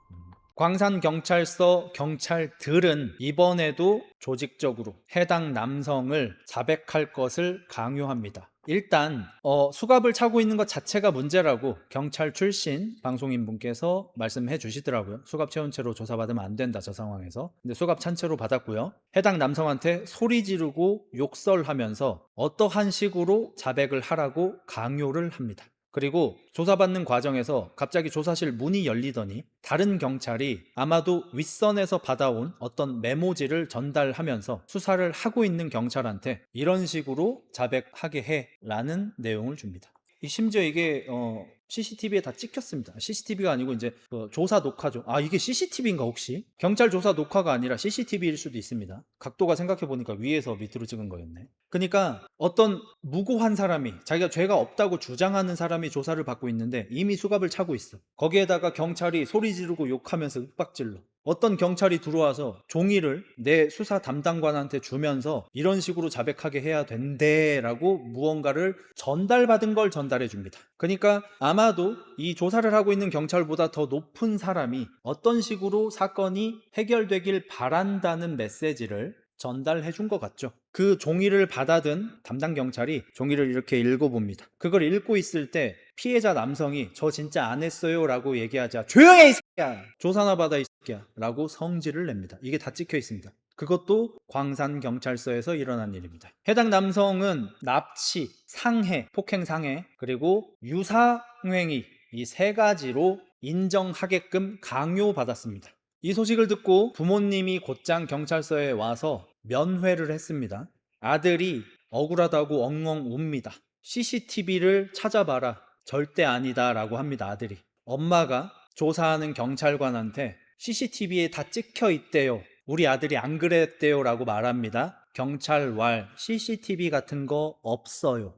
A: 광산경찰서 경찰들은 이번에도 조직적으로 해당 남성을 자백할 것을 강요합니다. 일단 수갑을 차고 있는 것 자체가 문제라고 경찰 출신 방송인분께서 말씀해 주시더라고요. 수갑 채운 채로 조사받으면 안 된다, 저 상황에서. 근데 수갑 찬 채로 받았고요. 해당 남성한테 소리 지르고 욕설하면서 어떠한 식으로 자백을 하라고 강요를 합니다. 그리고 조사받는 과정에서 갑자기 조사실 문이 열리더니 다른 경찰이 아마도 윗선에서 받아온 어떤 메모지를 전달하면서 수사를 하고 있는 경찰한테 이런 식으로 자백하게 해 라는 내용을 줍니다. 심지어 이게 CCTV에 다 찍혔습니다. CCTV가 아니고 이제 조사 녹화죠. 이게 CCTV인가 혹시? 경찰 조사 녹화가 아니라 CCTV일 수도 있습니다. 각도가 생각해보니까 위에서 밑으로 찍은 거였네. 그러니까 어떤 무고한 사람이, 자기가 죄가 없다고 주장하는 사람이 조사를 받고 있는데 이미 수갑을 차고 있어. 거기에다가 경찰이 소리 지르고 욕하면서 윽박질러. 어떤 경찰이 들어와서 종이를 내 수사 담당관한테 주면서 이런 식으로 자백하게 해야 된대라고 무언가를 전달받은 걸 전달해 줍니다. 그러니까 아마도 이 조사를 하고 있는 경찰보다 더 높은 사람이 어떤 식으로 사건이 해결되길 바란다는 메시지를 전달해 준 것 같죠. 그 종이를 받아든 담당 경찰이 종이를 이렇게 읽어봅니다. 그걸 읽고 있을 때 피해자 남성이 저 진짜 안 했어요 라고 얘기하자 조용해 이 새끼야, 조사나 받아 이 새끼야 라고 성질을 냅니다. 이게 다 찍혀 있습니다. 그것도 광산경찰서에서 일어난 일입니다. 해당 남성은 납치, 상해, 폭행 상해, 그리고 유사행위, 이 세 가지로 인정하게끔 강요받았습니다. 이 소식을 듣고 부모님이 곧장 경찰서에 와서 면회를 했습니다. 아들이 억울하다고 엉엉 웁니다. CCTV를 찾아봐라. 절대 아니다 라고 합니다. 아들이. 엄마가 조사하는 경찰관한테 CCTV에 다 찍혀 있대요. 우리 아들이 안 그랬대요 라고 말합니다. 경찰 왈 CCTV 같은 거 없어요.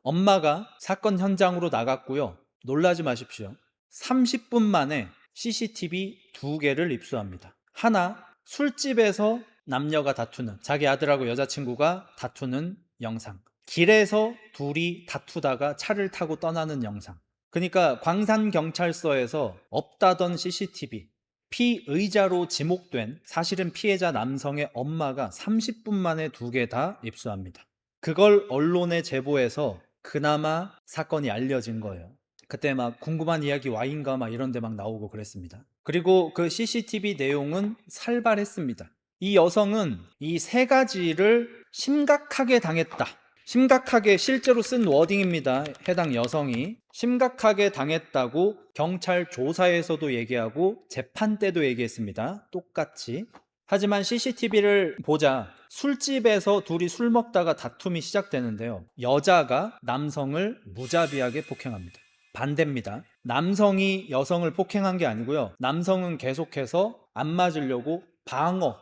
A: 엄마가 사건 현장으로 나갔고요. 놀라지 마십시오. 30분 만에 CCTV 2개를 입수합니다. 하나, 술집에서 남녀가 다투는, 자기 아들하고 여자친구가 다투는 영상. 길에서 둘이 다투다가 차를 타고 떠나는 영상. 그러니까 광산경찰서에서 없다던 CCTV, 피의자로 지목된 사실은 피해자 남성의 엄마가 30분 만에 2개 다 입수합니다. 그걸 언론에 제보해서 그나마 사건이 알려진 거예요. 그때 막 궁금한 이야기 와인가 막 이런 데 막 나오고 그랬습니다. 그리고 그 CCTV 내용은 살발했습니다. 이 여성은 이 세 가지를 심각하게 당했다. 심각하게 실제로 쓴 워딩입니다. 해당 여성이 심각하게 당했다고 경찰 조사에서도 얘기하고 재판 때도 얘기했습니다. 똑같이. 하지만 CCTV를 보자 술집에서 둘이 술 먹다가 다툼이 시작되는데요. 여자가 남성을 무자비하게 폭행합니다. 반대입니다. 남성이 여성을 폭행한 게 아니고요. 남성은 계속해서 안 맞으려고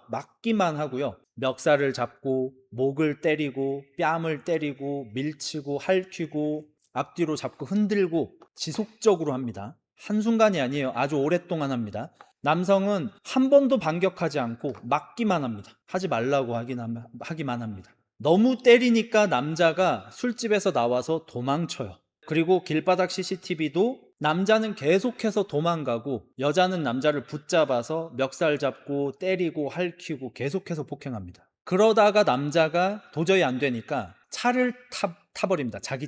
A: 막기만 하고요. 멱살을 잡고 목을 때리고 뺨을 때리고 밀치고 핥히고 앞뒤로 잡고 흔들고 지속적으로 합니다. 한순간이 아니에요. 아주 오랫동안 합니다. 남성은 한 번도 반격하지 않고 막기만 합니다. 하지 말라고 하기만 합니다. 너무 때리니까 남자가 술집에서 나와서 도망쳐요. 그리고 길바닥 CCTV도 남자는 계속해서 도망가고 여자는 남자를 붙잡아서 멱살 잡고 때리고 핥히고 계속해서 폭행합니다. 그러다가 남자가 도저히 안 되니까 차를 타버립니다. 자기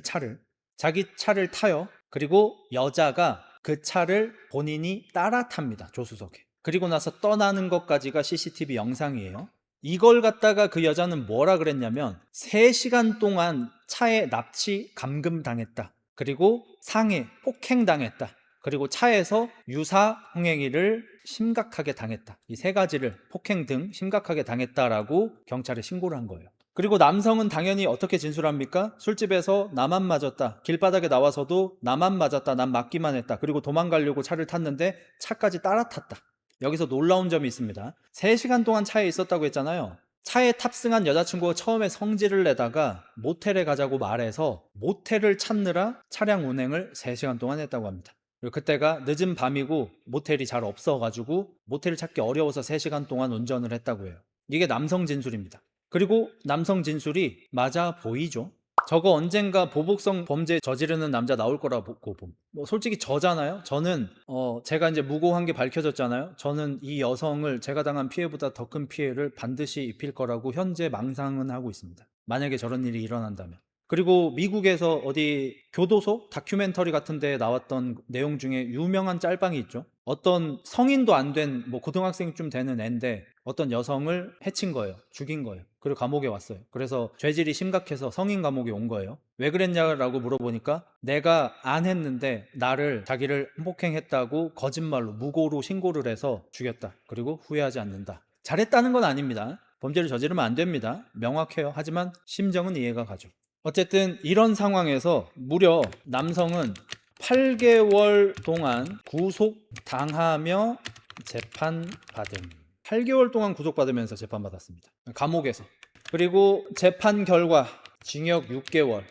A: 차를 타요. 그리고 여자가 그 차를 본인이 따라 탑니다. 조수석에. 그리고 나서 떠나는 것까지가 CCTV 영상이에요. 이걸 갖다가 그 여자는 뭐라 그랬냐면 3시간 동안 차에 납치 감금당했다. 그리고 상해, 폭행당했다. 그리고 차에서 유사 흥행위를 심각하게 당했다. 이 3가지를 폭행 등 심각하게 당했다라고 경찰에 신고를 한 거예요. 그리고 남성은 당연히 어떻게 진술합니까? 술집에서 나만 맞았다. 길바닥에 나와서도 나만 맞았다. 난 맞기만 했다. 그리고 도망가려고 차를 탔는데 차까지 따라 탔다. 여기서 놀라운 점이 있습니다. 3시간 동안 차에 있었다고 했잖아요. 차에 탑승한 여자친구가 처음에 성질을 내다가 모텔에 가자고 말해서 모텔을 찾느라 차량 운행을 3시간 동안 했다고 합니다. 그리고 그때가 늦은 밤이고 모텔이 잘 없어가지고 모텔을 찾기 어려워서 3시간 동안 운전을 했다고 해요. 이게 남성 진술입니다. 그리고 남성 진술이 맞아 보이죠. 저거 언젠가 보복성 범죄 저지르는 남자 나올 거라고 봄. 뭐 솔직히 저잖아요. 저는 제가 이제 무고한 게 밝혀졌잖아요. 저는 이 여성을 제가 당한 피해보다 더 큰 피해를 반드시 입힐 거라고 현재 망상은 하고 있습니다. 만약에 저런 일이 일어난다면. 그리고 미국에서 어디 교도소 다큐멘터리 같은 데 나왔던 내용 중에 유명한 짤방이 있죠. 어떤 성인도 안 된 뭐 고등학생쯤 되는 애인데 어떤 여성을 해친 거예요. 죽인 거예요. 그리고 감옥에 왔어요. 그래서 죄질이 심각해서 성인 감옥에 온 거예요. 왜 그랬냐라고 물어보니까 내가 안 했는데 자기를 폭행했다고 거짓말로 무고로 신고를 해서 죽였다. 그리고 후회하지 않는다. 잘했다는 건 아닙니다. 범죄를 저지르면 안 됩니다. 명확해요. 하지만 심정은 이해가 가죠. 어쨌든 이런 상황에서 무려 남성은 8개월 동안 구속당하며 재판받음. 8개월 동안 구속받으면서 재판받았습니다. 감옥에서. 그리고 재판 결과 징역 6개월,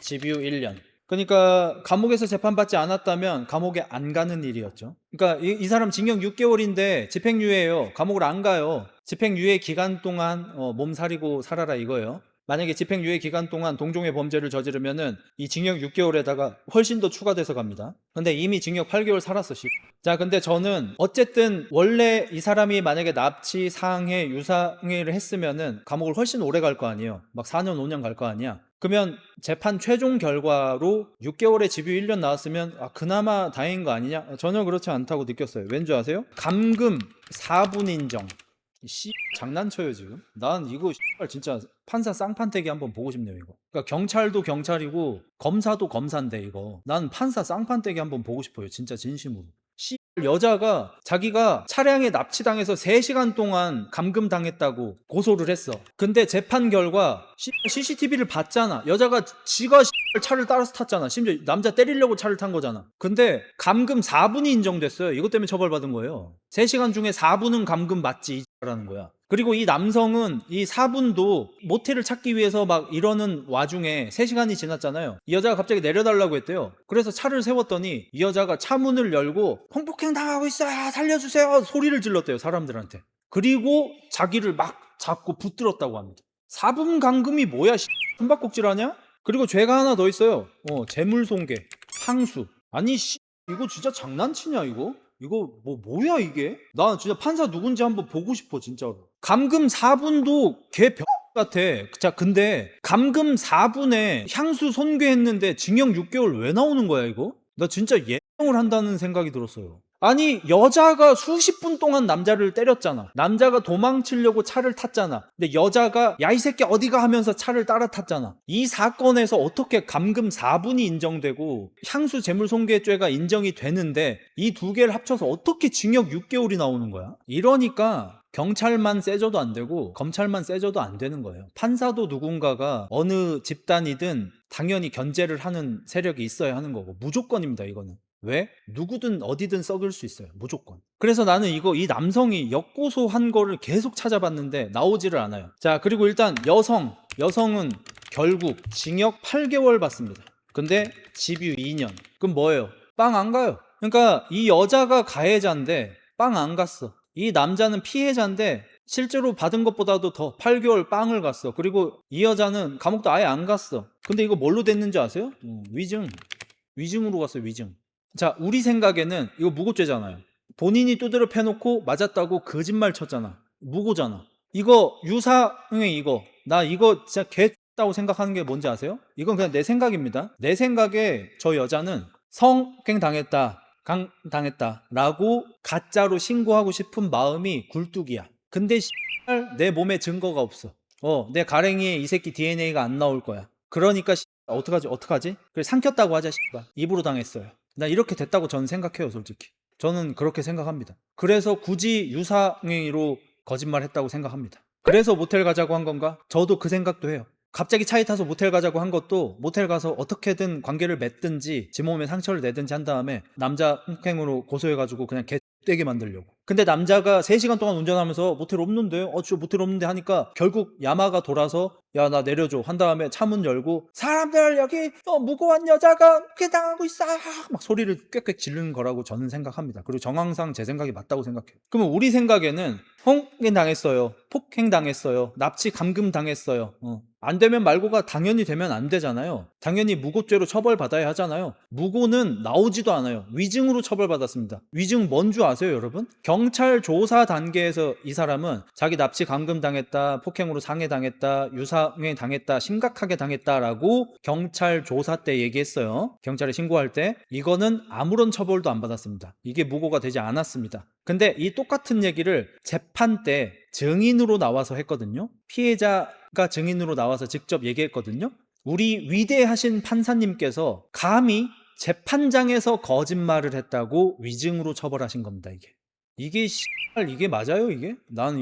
A: 집유 1년. 그러니까 감옥에서 재판받지 않았다면 감옥에 안 가는 일이었죠. 그러니까 이 사람 징역 6개월인데 집행유예예요. 감옥을 안 가요. 집행유예 기간 동안 몸살이고 살아라 이거예요. 만약에 집행유예 기간 동안 동종의 범죄를 저지르면은 이 징역 6개월에다가 훨씬 더 추가돼서 갑니다. 근데 이미 징역 8개월 살았어. 자, 근데 저는 어쨌든 원래 이 사람이 만약에 납치, 상해, 유사행위를 했으면은 감옥을 훨씬 오래 갈 거 아니에요. 막 4년, 5년 갈 거 아니야. 그러면 재판 최종 결과로 6개월에 집유 1년 나왔으면 그나마 다행인 거 아니냐? 전혀 그렇지 않다고 느꼈어요. 왠지 아세요? 감금 4분 인정. 장난쳐요 지금? 난 이거 진짜 판사 쌍판대기 한번 보고 싶네요 이거. 그러니까 경찰도 경찰이고 검사도 검사인데 이거 난 판사 쌍판대기 한번 보고 싶어요 진짜 진심으로. 여자가 자기가 차량에 납치당해서 3시간 동안 감금당했다고 고소를 했어. 근데 재판 결과 CCTV를 봤잖아. 여자가 지가 차를 따라서 탔잖아. 심지어 남자 때리려고 차를 탄 거잖아. 근데 감금 4분이 인정됐어요. 이것 때문에 처벌받은 거예요. 3시간 중에 4분은 감금 맞지 라는 거야. 그리고 이 남성은 이 4분도 모텔을 찾기 위해서 막 이러는 와중에 3시간이 지났잖아요. 이 여자가 갑자기 내려달라고 했대요. 그래서 차를 세웠더니 이 여자가 차 문을 열고 성폭행 당하고 있어요 살려주세요 소리를 질렀대요 사람들한테. 그리고 자기를 막 잡고 붙들었다고 합니다. 4분 감금이 뭐야 숨바꼭질하냐? 그리고 죄가 하나 더 있어요. 재물손괴, 항수. 아니 이거 진짜 장난치냐 이거? 이거 뭐야 이게? 나 진짜 판사 누군지 한번 보고 싶어 진짜로. 감금 4분도 같아. 자, 근데 감금 4분에 향수 손괴했는데 징역 6개월 왜 나오는 거야, 이거? 나 진짜 예명을 한다는 생각이 들었어요. 아니, 여자가 수십 분 동안 남자를 때렸잖아. 남자가 도망치려고 차를 탔잖아. 근데 여자가 야, 이 새끼 어디가 하면서 차를 따라 탔잖아. 이 사건에서 어떻게 감금 4분이 인정되고 향수 재물손괴죄가 인정이 되는데 이 두 개를 합쳐서 어떻게 징역 6개월이 나오는 거야? 이러니까 경찰만 세져도 안 되고 검찰만 세져도 안 되는 거예요. 판사도 누군가가 어느 집단이든 당연히 견제를 하는 세력이 있어야 하는 거고 무조건입니다, 이거는. 왜? 누구든 어디든 썩을 수 있어요. 무조건. 그래서 나는 이 남성이 역고소한 거를 계속 찾아봤는데 나오지를 않아요. 자, 그리고 일단 여성은 결국 징역 8개월 받습니다. 근데 집유 2년. 그럼 뭐예요? 빵 안 가요. 그러니까 이 여자가 가해자인데 빵 안 갔어. 이 남자는 피해자인데 실제로 받은 것보다도 더 8개월 빵을 갔어. 그리고 이 여자는 감옥도 아예 안 갔어. 근데 이거 뭘로 됐는지 아세요? 위증으로 갔어요. 위증. 자, 우리 생각에는 이거 무고죄잖아요. 본인이 두드려 패놓고 맞았다고 거짓말 쳤잖아. 무고잖아. 이거 유사흥행 나 이거 진짜 개다고 생각하는 게 뭔지 아세요? 이건 그냥 내 생각입니다. 내 생각에 저 여자는 성폭행 당했다, 강당했다 라고 가짜로 신고하고 싶은 마음이 굴뚝이야. 근데 내 몸에 증거가 없어. 내 가랭이에 이 새끼 DNA가 안 나올 거야. 그러니까 어떡하지? 그래, 삼켰다고 하자. 입으로 당했어요. 나 이렇게 됐다고 저는 생각해요, 솔직히. 저는 그렇게 생각합니다. 그래서 굳이 유사행위로 거짓말 했다고 생각합니다. 그래서 모텔 가자고 한 건가? 저도 그 생각도 해요. 갑자기 차에 타서 모텔 가자고 한 것도 모텔 가서 어떻게든 관계를 맺든지 지 몸에 상처를 내든지 한 다음에 남자 폭행으로 고소해가지고 그냥 개떼게 만들려고. 근데 남자가 3시간 동안 운전하면서 모텔 없는데 저 모텔 없는데 하니까 결국 야마가 돌아서 야, 나 내려줘 한 다음에 차 문 열고 사람들 여기 무고한 여자가 그렇게 당하고 있어 막 소리를 꽥꽥 지르는 거라고 저는 생각합니다. 그리고 정황상 제 생각이 맞다고 생각해요. 그러면 우리 생각에는 성폭행 당했어요, 폭행 당했어요, 납치 감금 당했어요. 안 되면 말고가 당연히 되면 안 되잖아요. 당연히 무고죄로 처벌받아야 하잖아요. 무고는 나오지도 않아요. 위증으로 처벌받았습니다. 위증 뭔 줄 아세요, 여러분? 경찰 조사 단계에서 이 사람은 자기 납치 감금 당했다, 폭행으로 상해당했다, 유사행위 당했다, 심각하게 당했다라고 경찰 조사 때 얘기했어요. 경찰에 신고할 때. 이거는 아무런 처벌도 안 받았습니다. 이게 무고가 되지 않았습니다. 근데 이 똑같은 얘기를 재판 때 증인으로 나와서 했거든요. 피해자가 증인으로 나와서 직접 얘기했거든요. 우리 위대하신 판사님께서 감히 재판장에서 거짓말을 했다고 위증으로 처벌하신 겁니다. 이게 맞아요, 이게? 난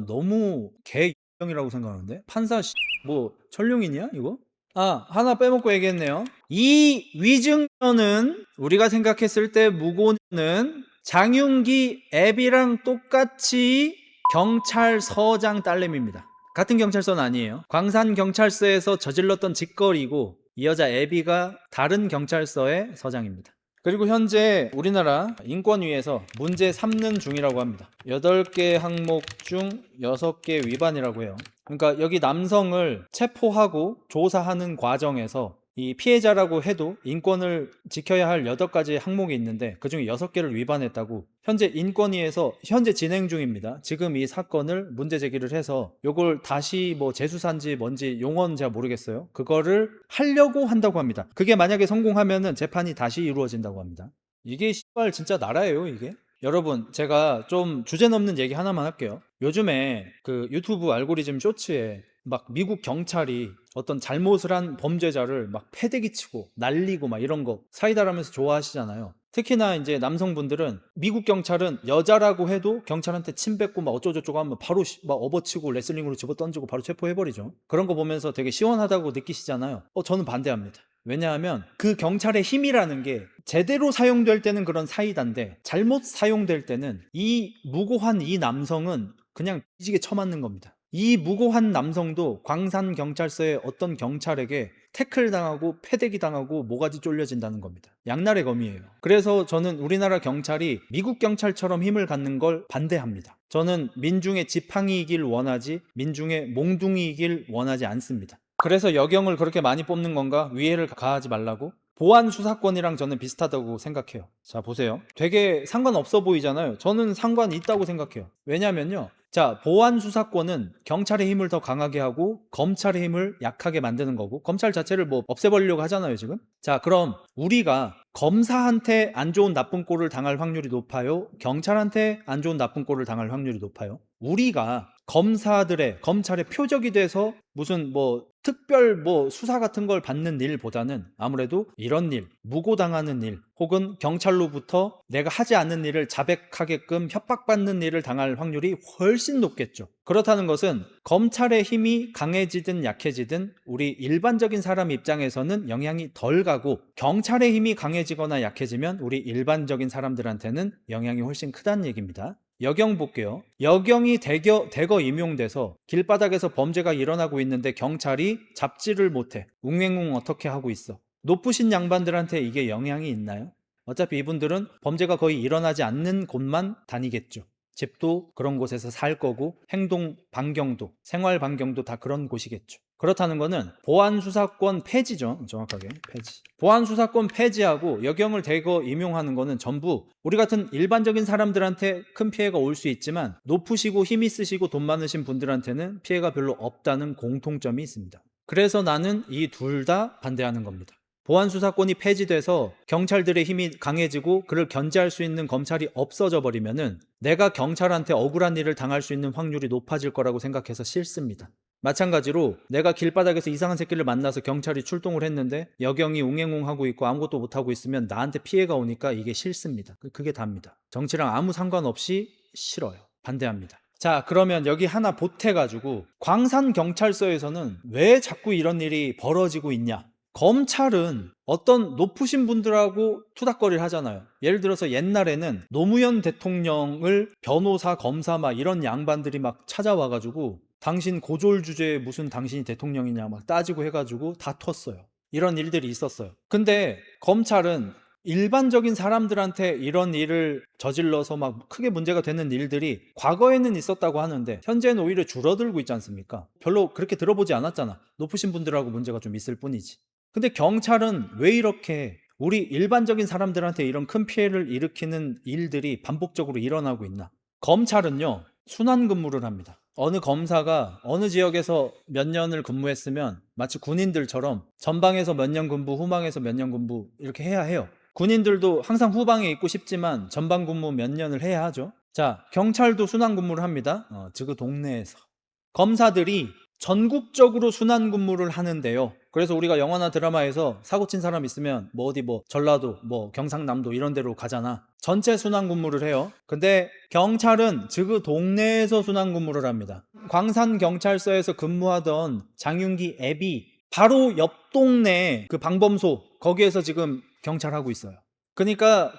A: 너무 개형이라고 생각하는데? 판사 뭐 천룡이냐 이거? 하나 빼먹고 얘기했네요. 이 위증녀는 우리가 생각했을 때 무고는 장윤기 앱이랑 똑같이 경찰서장 딸내미입니다. 같은 경찰서는 아니에요. 광산경찰서에서 저질렀던 짓거리고 이 여자 애비가 다른 경찰서의 서장입니다. 그리고 현재 우리나라 인권위에서 문제 삼는 중이라고 합니다. 8개 항목 중 6개 위반이라고 해요. 그러니까 여기 남성을 체포하고 조사하는 과정에서 이 피해자라고 해도 인권을 지켜야 할 8가지 항목이 있는데 그중에 6개를 위반했다고 현재 인권위에서 현재 진행 중입니다. 지금 이 사건을 문제 제기를 해서 요걸 다시 뭐 재수사인지 뭔지 용어는 제가 모르겠어요. 그거를 하려고 한다고 합니다. 그게 만약에 성공하면은 재판이 다시 이루어진다고 합니다. 이게 진짜 나라예요, 이게. 여러분, 제가 좀 주제 넘는 얘기 하나만 할게요. 요즘에 그 유튜브 알고리즘 쇼츠에 막 미국 경찰이 어떤 잘못을 한 범죄자를 막 패대기 치고 날리고 막 이런 거 사이다라면서 좋아하시잖아요. 특히나 이제 남성분들은 미국 경찰은 여자라고 해도 경찰한테 침 뱉고 막 어쩌고저쩌고 하면 바로 막 업어치고 레슬링으로 집어 던지고 바로 체포해버리죠. 그런 거 보면서 되게 시원하다고 느끼시잖아요. 저는 반대합니다. 왜냐하면 그 경찰의 힘이라는 게 제대로 사용될 때는 그런 사이다인데 잘못 사용될 때는 이 무고한 이 남성은 그냥 뒤지게 쳐맞는 겁니다. 이 무고한 남성도 광산경찰서의 어떤 경찰에게 태클 당하고 패대기 당하고 모가지 쫄려진다는 겁니다. 양날의 검이에요. 그래서 저는 우리나라 경찰이 미국 경찰처럼 힘을 갖는 걸 반대합니다. 저는 민중의 지팡이이길 원하지 민중의 몽둥이이길 원하지 않습니다. 그래서 여경을 그렇게 많이 뽑는 건가? 위해를 가하지 말라고? 보안 수사권이랑 저는 비슷하다고 생각해요. 자, 보세요. 되게 상관없어 보이잖아요. 저는 상관이 있다고 생각해요. 왜냐면요. 자, 보안 수사권은 경찰의 힘을 더 강하게 하고 검찰의 힘을 약하게 만드는 거고, 검찰 자체를 뭐 없애버리려고 하잖아요, 지금. 자, 그럼 우리가 검사한테 안 좋은 나쁜 꼴을 당할 확률이 높아요? 경찰한테 안 좋은 나쁜 꼴을 당할 확률이 높아요? 우리가 검찰의 표적이 돼서 무슨 뭐 특별 뭐 수사 같은 걸 받는 일보다는 아무래도 이런 일, 무고당하는 일, 혹은 경찰로부터 내가 하지 않는 일을 자백하게끔 협박받는 일을 당할 확률이 훨씬 높겠죠. 그렇다는 것은 검찰의 힘이 강해지든 약해지든 우리 일반적인 사람 입장에서는 영향이 덜 가고, 경찰의 힘이 강해지거나 약해지면 우리 일반적인 사람들한테는 영향이 훨씬 크다는 얘기입니다. 여경 볼게요. 여경이 대거 임용돼서 길바닥에서 범죄가 일어나고 있는데 경찰이 잡지를 못해. 웅행웅 어떻게 하고 있어. 높으신 양반들한테 이게 영향이 있나요? 어차피 이분들은 범죄가 거의 일어나지 않는 곳만 다니겠죠. 집도 그런 곳에서 살 거고, 행동 반경도, 생활 반경도 다 그런 곳이겠죠. 그렇다는 거는 보안 수사권 폐지죠. 정확하게 폐지. 보안 수사권 폐지하고 여경을 대거 임용하는 거는 전부 우리 같은 일반적인 사람들한테 큰 피해가 올 수 있지만, 높으시고 힘 있으시고 돈 많으신 분들한테는 피해가 별로 없다는 공통점이 있습니다. 그래서 나는 이 둘 다 반대하는 겁니다. 보안 수사권이 폐지돼서 경찰들의 힘이 강해지고 그를 견제할 수 있는 검찰이 없어져 버리면은 내가 경찰한테 억울한 일을 당할 수 있는 확률이 높아질 거라고 생각해서 싫습니다. 마찬가지로 내가 길바닥에서 이상한 새끼를 만나서 경찰이 출동을 했는데 여경이 웅행웅하고 있고 아무것도 못하고 있으면 나한테 피해가 오니까 이게 싫습니다. 그게 답니다. 정치랑 아무 상관없이 싫어요. 반대합니다. 자, 그러면 여기 하나 보태가지고 광산경찰서에서는 왜 자꾸 이런 일이 벌어지고 있냐? 검찰은 어떤 높으신 분들하고 투닥거리를 하잖아요. 예를 들어서 옛날에는 노무현 대통령을 변호사, 검사 막 이런 양반들이 막 찾아와가지고 당신 고졸 주제에 무슨 당신이 대통령이냐 막 따지고 해가지고 다퉜어요. 이런 일들이 있었어요. 근데 검찰은 일반적인 사람들한테 이런 일을 저질러서 막 크게 문제가 되는 일들이 과거에는 있었다고 하는데 현재는 오히려 줄어들고 있지 않습니까? 별로 그렇게 들어보지 않았잖아. 높으신 분들하고 문제가 좀 있을 뿐이지. 근데 경찰은 왜 이렇게 우리 일반적인 사람들한테 이런 큰 피해를 일으키는 일들이 반복적으로 일어나고 있나? 검찰은요, 순환 근무를 합니다. 어느 검사가 어느 지역에서 몇 년을 근무했으면 마치 군인들처럼 전방에서 몇 년 근무, 후방에서 몇 년 근무 이렇게 해야 해요. 군인들도 항상 후방에 있고 싶지만 전방 근무 몇 년을 해야 하죠. 자, 경찰도 순환 근무를 합니다. 그 동네에서. 검사들이 전국적으로 순환 근무를 하는데요. 그래서 우리가 영화나 드라마에서 사고 친 사람 있으면 뭐 어디 뭐 전라도, 뭐 경상남도 이런 데로 가잖아. 전체 순환 근무를 해요. 근데 경찰은 그 동네에서 순환 근무를 합니다. 광산경찰서에서 근무하던 장윤기 앱이 바로 옆 동네 그 방범소 거기에서 지금 경찰하고 있어요. 그러니까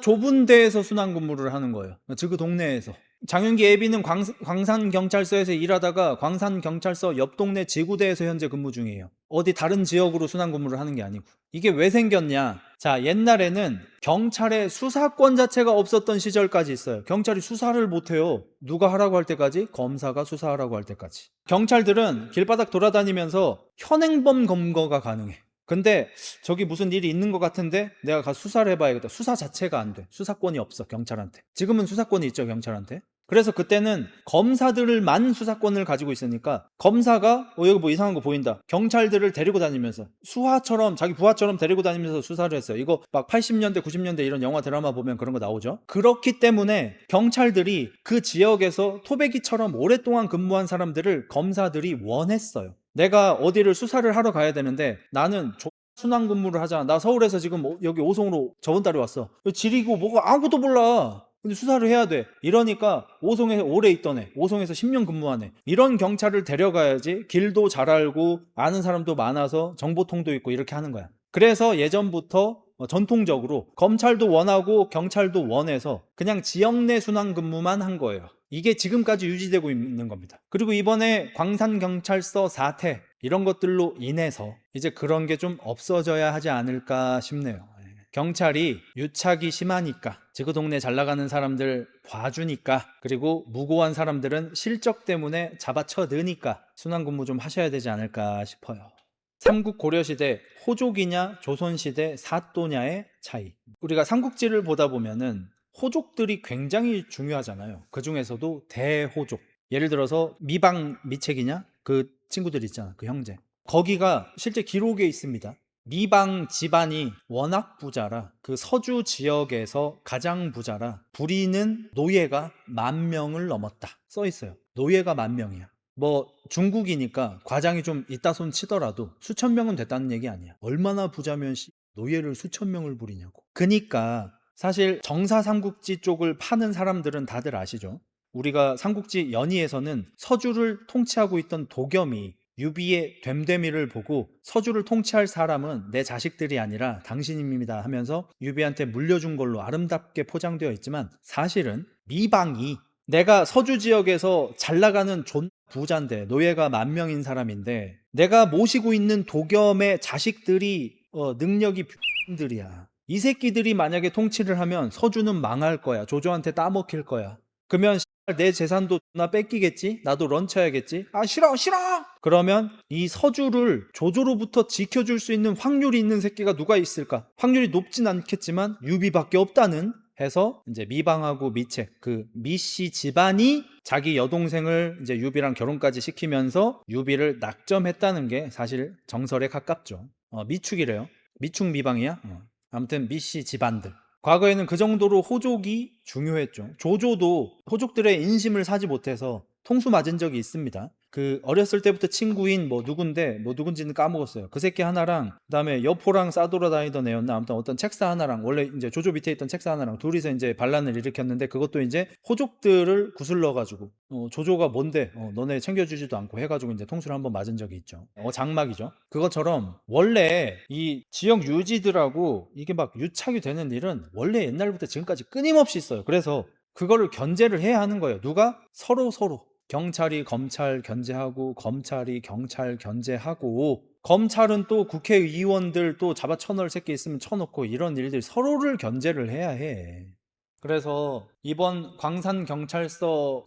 A: 좁은 데에서 순환 근무를 하는 거예요. 그 동네에서. 장윤기 애비는 광산경찰서에서 일하다가 광산경찰서 옆 동네 지구대에서 현재 근무 중이에요. 어디 다른 지역으로 순환 근무를 하는 게 아니고. 이게 왜 생겼냐? 자, 옛날에는 경찰의 수사권 자체가 없었던 시절까지 있어요. 경찰이 수사를 못해요. 누가 하라고 할 때까지? 검사가 수사하라고 할 때까지. 경찰들은 길바닥 돌아다니면서 현행범 검거가 가능해. 근데 저기 무슨 일이 있는 것 같은데 내가 가서 수사를 해봐야겠다. 수사 자체가 안 돼. 수사권이 없어, 경찰한테. 지금은 수사권이 있죠, 경찰한테. 그래서 그때는 검사들만 수사권을 가지고 있으니까 검사가 여기 뭐 이상한 거 보인다, 경찰들을 데리고 다니면서 수하처럼 자기 부하처럼 데리고 다니면서 수사를 했어요. 이거 막 80년대 90년대 이런 영화 드라마 보면 그런 거 나오죠. 그렇기 때문에 경찰들이 그 지역에서 토백이처럼 오랫동안 근무한 사람들을 검사들이 원했어요. 내가 어디를 수사를 하러 가야 되는데 나는 순환 근무를 하잖아. 나 서울에서 지금 여기 오송으로 저번 달에 왔어. 지리고 뭐가 아무것도 몰라. 근데 수사를 해야 돼. 이러니까 오송에서 오래 있던 애, 오송에서 10년 근무한 애, 이런 경찰을 데려가야지 길도 잘 알고 아는 사람도 많아서 정보통도 있고 이렇게 하는 거야. 그래서 예전부터 전통적으로 검찰도 원하고 경찰도 원해서 그냥 지역 내 순환 근무만 한 거예요. 이게 지금까지 유지되고 있는 겁니다. 그리고 이번에 광산경찰서 사태 이런 것들로 인해서 이제 그런 게 좀 없어져야 하지 않을까 싶네요. 경찰이 유착이 심하니까, 그 동네 잘 나가는 사람들 봐주니까, 그리고 무고한 사람들은 실적 때문에 잡아쳐 넣으니까 순환근무 좀 하셔야 되지 않을까 싶어요. 삼국 고려시대 호족이냐 조선시대 사또냐의 차이. 우리가 삼국지를 보다 보면은 호족들이 굉장히 중요하잖아요. 그 중에서도 대호족. 예를 들어서 미방 미책이냐? 그 친구들 있잖아. 그 형제. 거기가 실제 기록에 있습니다. 미방 집안이 워낙 부자라 그 서주 지역에서 가장 부자라 부리는 노예가 10,000명을 넘었다. 써 있어요. 노예가 10,000명이야. 뭐 중국이니까 과장이 좀 있다 손 치더라도 수천 명은 됐다는 얘기 아니야. 얼마나 부자면 노예를 수천 명을 부리냐고. 그니까 사실 정사 삼국지 쪽을 파는 사람들은 다들 아시죠? 우리가 삼국지 연의에서는 서주를 통치하고 있던 도겸이 유비의 됨됨이를 보고 서주를 통치할 사람은 내 자식들이 아니라 당신입니다 하면서 유비한테 물려준 걸로 아름답게 포장되어 있지만 사실은 미방이 내가 서주 지역에서 잘 나가는 존 부자인데 노예가 10,000명인 사람인데 내가 모시고 있는 도겸의 자식들이 능력이 들이야. 이 새끼들이 만약에 통치를 하면 서주는 망할 거야. 조조한테 따먹힐 거야. 그러면 내 재산도 나 뺏기겠지? 나도 런쳐야겠지? 아 싫어 싫어! 그러면 이 서주를 조조로부터 지켜줄 수 있는 확률이 있는 새끼가 누가 있을까? 확률이 높진 않겠지만 유비밖에 없다는 해서 이제 미방하고 미책 그 미씨 집안이 자기 여동생을 이제 유비랑 결혼까지 시키면서 유비를 낙점했다는 게 사실 정설에 가깝죠. 미축이래요. 미축 미방이야? 아무튼 미씨 집안들. 과거에는 그 정도로 호족이 중요했죠. 조조도 호족들의 인심을 사지 못해서 통수 맞은 적이 있습니다. 그 어렸을 때부터 친구인 뭐 누군데 뭐 누군지는 까먹었어요. 그 새끼 하나랑 그다음에 여포랑 싸돌아다니던 애였나 아무튼 어떤 책사 하나랑 원래 이제 조조 밑에 있던 책사 하나랑 둘이서 이제 반란을 일으켰는데 그것도 이제 호족들을 구슬러 가지고 조조가 뭔데 너네 챙겨주지도 않고 해가지고 이제 통수를 한번 맞은 적이 있죠. 장막이죠. 그것처럼 원래 이 지역 유지들하고 이게 막 유착이 되는 일은 원래 옛날부터 지금까지 끊임없이 있어요. 그래서 그거를 견제를 해야 하는 거예요. 누가? 서로 경찰이 검찰 견제하고 검찰이 경찰 견제하고 검찰은 또 국회의원들 또 잡아 쳐넣을 새끼 있으면 쳐넣고 이런 일들 서로를 견제를 해야 해. 그래서 이번 광산경찰서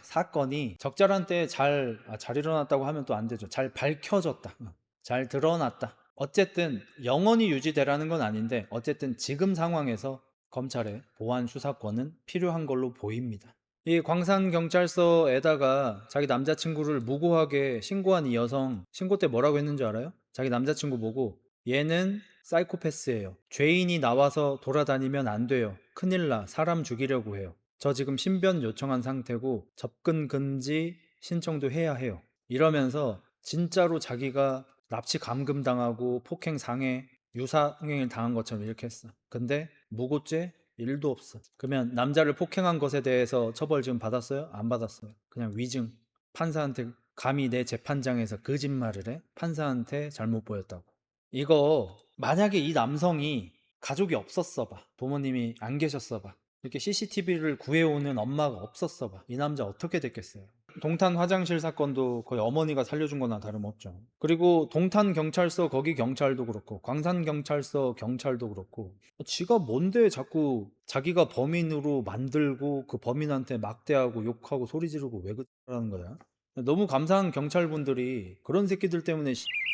A: 사건이 적절한 때에 잘 일어났다고 하면 또 안 되죠. 잘 밝혀졌다. 잘 드러났다. 어쨌든 영원히 유지되라는 건 아닌데 어쨌든 지금 상황에서 검찰의 보안 수사권은 필요한 걸로 보입니다. 이 광산경찰서에다가 자기 남자친구를 무고하게 신고한 이 여성 신고 때 뭐라고 했는지 알아요? 자기 남자친구 보고 얘는 사이코패스예요. 죄인이 나와서 돌아다니면 안 돼요. 큰일 나. 사람 죽이려고 해요. 저 지금 신변 요청한 상태고 접근 금지 신청도 해야 해요. 이러면서 진짜로 자기가 납치 감금당하고 폭행 상해 유사행위를 당한 것처럼 이렇게 했어. 근데 무고죄 1도 없어. 그러면 남자를 폭행한 것에 대해서 처벌 지금 받았어요? 안 받았어요. 그냥 위증. 판사한테 감히 내 재판장에서 거짓말을 해? 판사한테 잘못 보였다고. 이거 만약에 이 남성이 가족이 없었어 봐. 부모님이 안 계셨어 봐. 이렇게 CCTV를 구해오는 엄마가 없었어 봐. 이 남자 어떻게 됐겠어요? 동탄 화장실 사건도 거의 어머니가 살려준 거나 다름없죠. 그리고 동탄 경찰서 거기 경찰도 그렇고 광산 경찰서 경찰도 그렇고 지가 뭔데 자꾸 자기가 범인으로 만들고 그 범인한테 막대하고 욕하고 소리 지르고 왜 그러는 거야? 너무 감사한 경찰분들이 그런 새끼들 때문에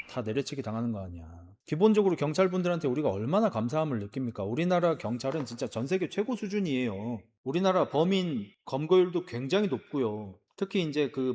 A: 다 내려치기 당하는 거 아니야. 기본적으로 경찰분들한테 우리가 얼마나 감사함을 느낍니까? 우리나라 경찰은 진짜 전 세계 최고 수준이에요. 우리나라 범인 검거율도 굉장히 높고요. 특히 이제 그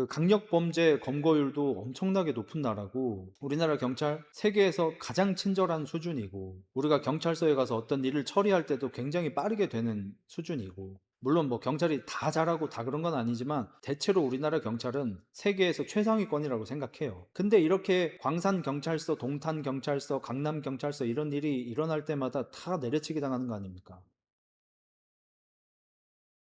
A: 강력 범죄 검거율도 엄청나게 높은 나라고 우리나라 경찰 세계에서 가장 친절한 수준이고 우리가 경찰서에 가서 어떤 일을 처리할 때도 굉장히 빠르게 되는 수준이고 물론 뭐 경찰이 다 잘하고 다 그런 건 아니지만 대체로 우리나라 경찰은 세계에서 최상위권이라고 생각해요. 근데 이렇게 광산경찰서, 동탄경찰서, 강남경찰서 이런 일이 일어날 때마다 다 내려치기 당하는 거 아닙니까?